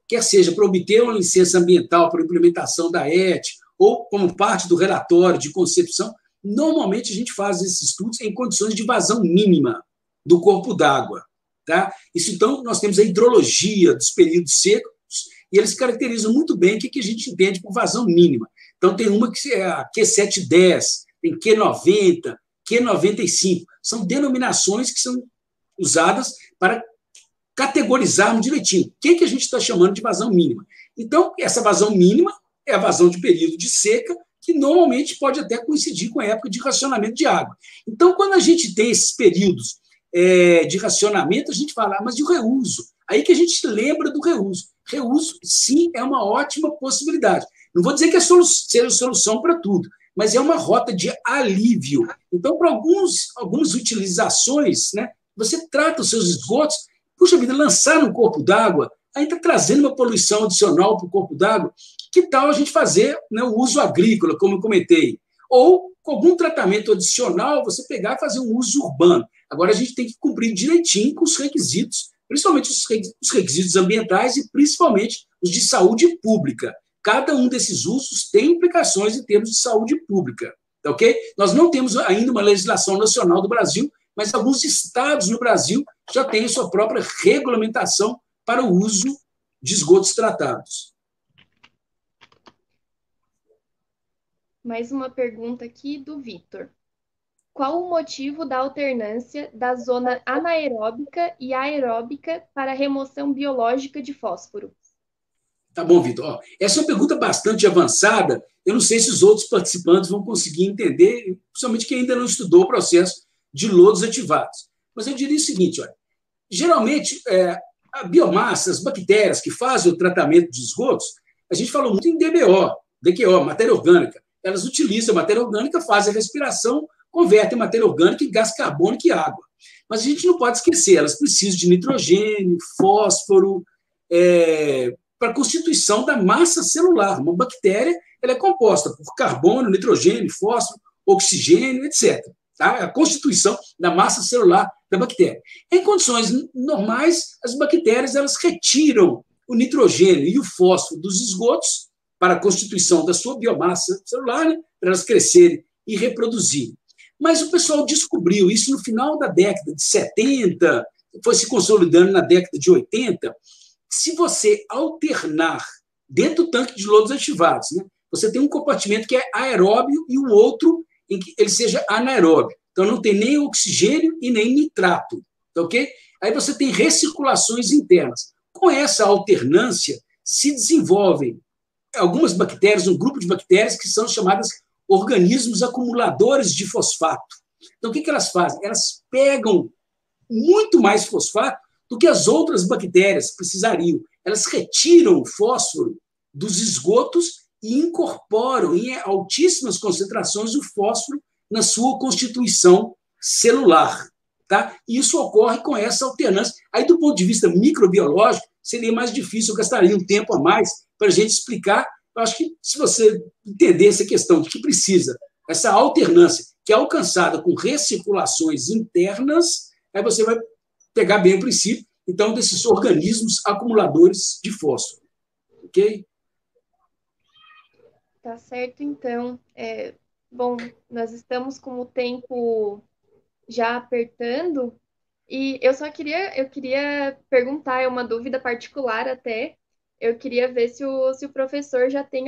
quer seja para obter uma licença ambiental para a implementação da ET, ou como parte do relatório de concepção, normalmente a gente faz esses estudos em condições de vazão mínima do corpo d'água. Tá? Isso, então, nós temos a hidrologia dos períodos secos, e eles caracterizam muito bem o que a gente entende por vazão mínima. Então, tem uma que é a Q710, tem Q90, Q95. São denominações que são usadas para categorizarmos direitinho. O que a gente está chamando de vazão mínima? Então, essa vazão mínima é a vazão de período de seca, que normalmente pode até coincidir com a época de racionamento de água. Então, quando a gente tem esses períodos de racionamento, a gente fala, mas e o reuso? Aí que a gente lembra do reuso. Reuso, sim, é uma ótima possibilidade. Não vou dizer que seja a solução para tudo, mas é uma rota de alívio. Então, para algumas utilizações, né, você trata os seus esgotos, puxa vida, lançar no corpo d'água, aí está trazendo uma poluição adicional para o corpo d'água. Que tal a gente fazer, né, o uso agrícola, como eu comentei? Ou, com algum tratamento adicional, você pegar e fazer um uso urbano. Agora, a gente tem que cumprir direitinho com os requisitos, principalmente os requisitos ambientais e, principalmente, os de saúde pública. Cada um desses usos tem implicações em termos de saúde pública. Ok? Nós não temos ainda uma legislação nacional do Brasil, mas alguns estados no Brasil já têm a sua própria regulamentação para o uso de esgotos tratados. Mais uma pergunta aqui do Vitor. Qual o motivo da alternância da zona anaeróbica e aeróbica para a remoção biológica de fósforo? Tá bom, Vitor. Essa é uma pergunta bastante avançada. Eu não sei se os outros participantes vão conseguir entender, principalmente quem ainda não estudou o processo de lodos ativados. Mas eu diria o seguinte, olha, geralmente, a biomassa, as bactérias que fazem o tratamento de esgotos, a gente falou muito em DQO, matéria orgânica. Elas utilizam a matéria orgânica, fazem a respiração, convertem matéria orgânica em gás carbônico e água. Mas a gente não pode esquecer, elas precisam de nitrogênio, fósforo, para a constituição da massa celular. Uma bactéria ela é composta por carbono, nitrogênio, fósforo, oxigênio, etc. Tá? A constituição da massa celular da bactéria. Em condições normais, as bactérias elas retiram o nitrogênio e o fósforo dos esgotos para a constituição da sua biomassa celular, né? Para elas crescerem e reproduzirem. Mas o pessoal descobriu isso no final da década de 70, foi se consolidando na década de 80. Se você alternar dentro do tanque de lodos ativados, né, você tem um compartimento que é aeróbio e o outro em que ele seja anaeróbio. Então, não tem nem oxigênio e nem nitrato. Ok? Aí você tem recirculações internas. Com essa alternância, se desenvolvem algumas bactérias, um grupo de bactérias que são chamadas organismos acumuladores de fosfato. Então, o que elas fazem? Elas pegam muito mais fosfato do que as outras bactérias precisariam. Elas retiram o fósforo dos esgotos e incorporam em altíssimas concentrações o fósforo na sua constituição celular. Tá? E isso ocorre com essa alternância. Aí, do ponto de vista microbiológico, seria mais difícil, eu gastaria um tempo a mais para a gente explicar. Eu acho que, se você entender essa questão de que precisa, essa alternância que é alcançada com recirculações internas, aí você vai pegar bem o princípio, então, desses organismos acumuladores de fósforo. Ok? Tá certo, então. Bom, nós estamos com o tempo já apertando, e eu queria perguntar, é uma dúvida particular até, eu queria ver se o professor já tem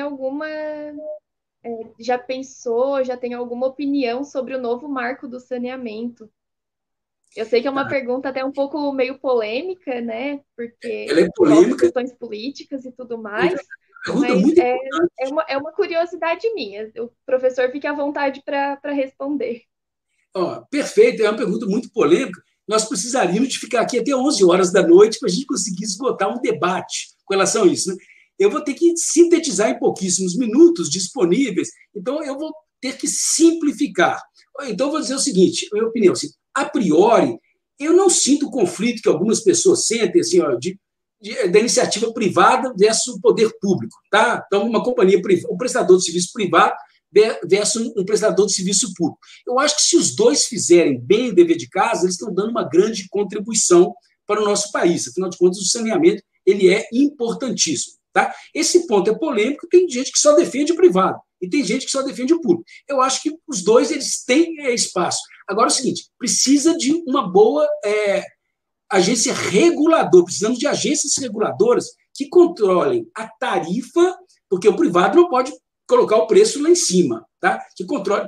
já pensou, já tem alguma opinião sobre o novo marco do saneamento. Eu sei que é uma pergunta até um pouco meio polêmica, né? Porque Ela é envolve polêmica. questões políticas e tudo mais, Pergunta mas muito é uma curiosidade minha. O professor fique à vontade para responder. Perfeito, é uma pergunta muito polêmica. Nós precisaríamos de ficar aqui até 11 horas da noite para a gente conseguir esgotar um debate com relação a isso. Né? Eu vou ter que sintetizar em pouquíssimos minutos disponíveis, então eu vou ter que simplificar. Então, eu vou dizer o seguinte, a minha opinião, assim, a priori, eu não sinto o conflito que algumas pessoas sentem, assim, da iniciativa privada versus o poder público. Tá? Então, uma companhia privada, um prestador de serviço privado versus um prestador de serviço público. Eu acho que, se os dois fizerem bem o dever de casa, eles estão dando uma grande contribuição para o nosso país. Afinal de contas, o saneamento ele é importantíssimo. Tá? Esse ponto é polêmico, tem gente que só defende o privado e tem gente que só defende o público. Eu acho que os dois eles têm espaço. Agora, é o seguinte, precisa de uma boa agência reguladora, precisamos de agências reguladoras que controlem a tarifa, porque o privado não pode colocar o preço lá em cima, tá?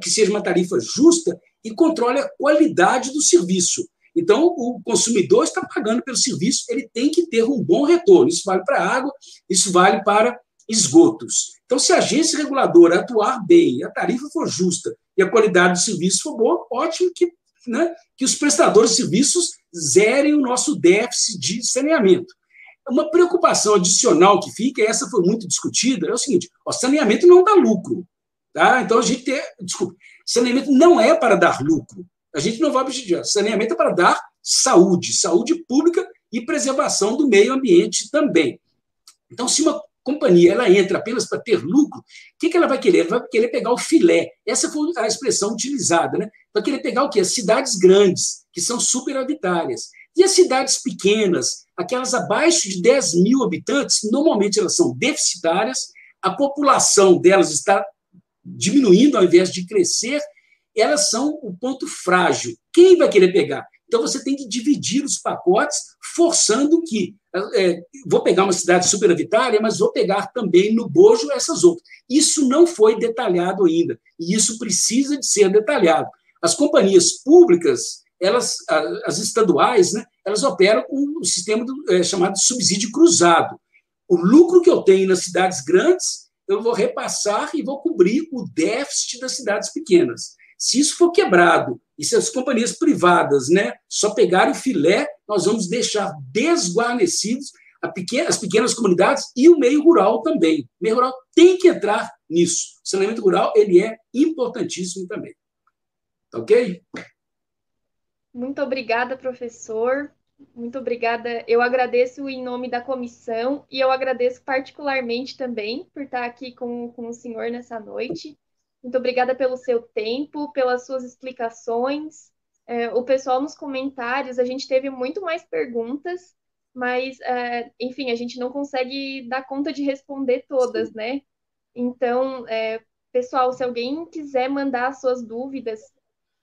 Que seja uma tarifa justa e controle a qualidade do serviço. Então, o consumidor está pagando pelo serviço, ele tem que ter um bom retorno. Isso vale para água, isso vale para esgotos. Então, se a agência reguladora atuar bem, a tarifa for justa e a qualidade do serviço for boa, ótimo que os prestadores de serviços zerem o nosso déficit de saneamento. Uma preocupação adicional que fica, e essa foi muito discutida, é o seguinte: saneamento não dá lucro. Tá? Então, saneamento não é para dar lucro. A gente não vai objetar. Saneamento é para dar saúde pública e preservação do meio ambiente também. Então, se uma companhia ela entra apenas para ter lucro, o que ela vai querer? Ela vai querer pegar o filé. Essa foi a expressão utilizada, né? Vai querer pegar o quê? As cidades grandes, que são superavitárias. E as cidades pequenas, aquelas abaixo de 10 mil habitantes, normalmente elas são deficitárias, a população delas está diminuindo ao invés de crescer, elas são o ponto frágil. Quem vai querer pegar? Então, você tem que dividir os pacotes, forçando que vou pegar uma cidade superavitária, mas vou pegar também no bojo essas outras. Isso não foi detalhado ainda, e isso precisa de ser detalhado. As companhias públicas, as estaduais, né, elas operam com o sistema chamado de subsídio cruzado. O lucro que eu tenho nas cidades grandes, eu vou repassar e vou cobrir o déficit das cidades pequenas. Se isso for quebrado e se as companhias privadas, né, só pegarem o filé, nós vamos deixar desguarnecidos as pequenas comunidades e o meio rural também. O meio rural tem que entrar nisso. O saneamento rural ele é importantíssimo também. Tá ok? Muito obrigada, professor. Muito obrigada. Eu agradeço em nome da comissão e eu agradeço particularmente também por estar aqui com o senhor nessa noite. Muito obrigada pelo seu tempo, pelas suas explicações. O pessoal nos comentários, a gente teve muito mais perguntas, mas, enfim, a gente não consegue dar conta de responder todas, né? Então, pessoal, se alguém quiser mandar suas dúvidas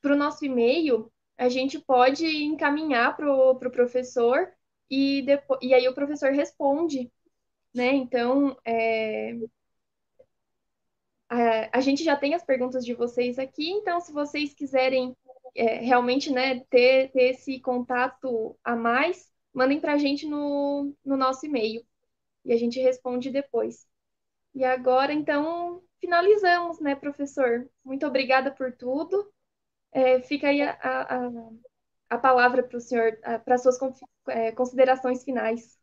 para o nosso e-mail, a gente pode encaminhar para o professor e aí o professor responde, né? Então, a gente já tem as perguntas de vocês aqui, então se vocês quiserem realmente, né, ter esse contato a mais, mandem para a gente no nosso e-mail e a gente responde depois. E agora, então, finalizamos, né, professor? Muito obrigada por tudo. Fica aí a palavra para o senhor, para as suas considerações finais.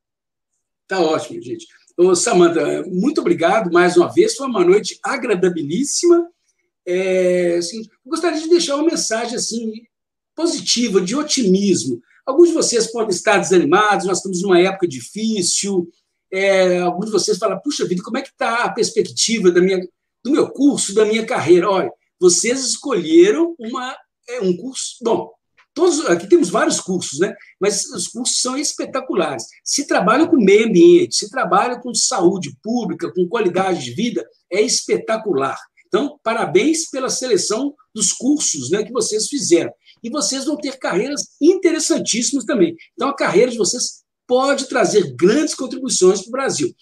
Tá ótimo, gente. Ô, Samanta, muito obrigado mais uma vez. Foi uma noite agradabilíssima. Assim, gostaria de deixar uma mensagem assim, positiva, de otimismo. Alguns de vocês podem estar desanimados, nós estamos numa época difícil. Alguns de vocês falam, puxa vida, como é que está a perspectiva do meu curso, da minha carreira? Olha, vocês escolheram um curso. Bom, aqui temos vários cursos, né? Mas os cursos são espetaculares. Se trabalham com meio ambiente, se trabalham com saúde pública, com qualidade de vida, é espetacular. Então, parabéns pela seleção dos cursos, né, que vocês fizeram. E vocês vão ter carreiras interessantíssimas também. Então, a carreira de vocês pode trazer grandes contribuições para o Brasil.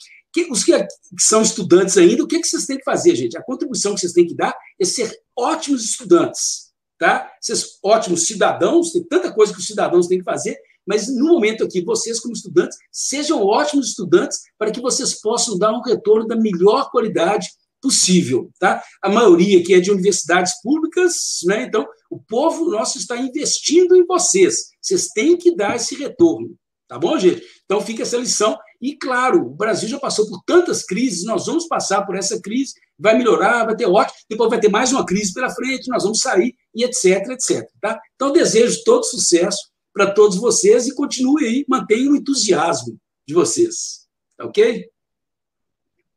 Os que são estudantes ainda, o que vocês têm que fazer, gente? A contribuição que vocês têm que dar é ser ótimos estudantes, tá? Ser ótimos cidadãos, tem tanta coisa que os cidadãos têm que fazer, mas no momento aqui, vocês como estudantes, sejam ótimos estudantes para que vocês possam dar um retorno da melhor qualidade possível, tá? A maioria aqui é de universidades públicas, né? Então, o povo nosso está investindo em vocês. Vocês têm que dar esse retorno, tá bom, gente? Então, fica essa lição. E, claro, o Brasil já passou por tantas crises, nós vamos passar por essa crise, vai melhorar, vai ter ótimo, depois vai ter mais uma crise pela frente, nós vamos sair, e etc, etc, tá? Então, desejo todo sucesso para todos vocês e continue aí, mantenham o entusiasmo de vocês, tá ok?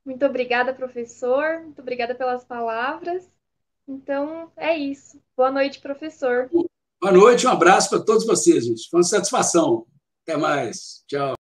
Muito obrigada, professor. Muito obrigada pelas palavras. Então, é isso. Boa noite, professor. Boa noite, um abraço para todos vocês, gente. Foi uma satisfação. Até mais. Tchau.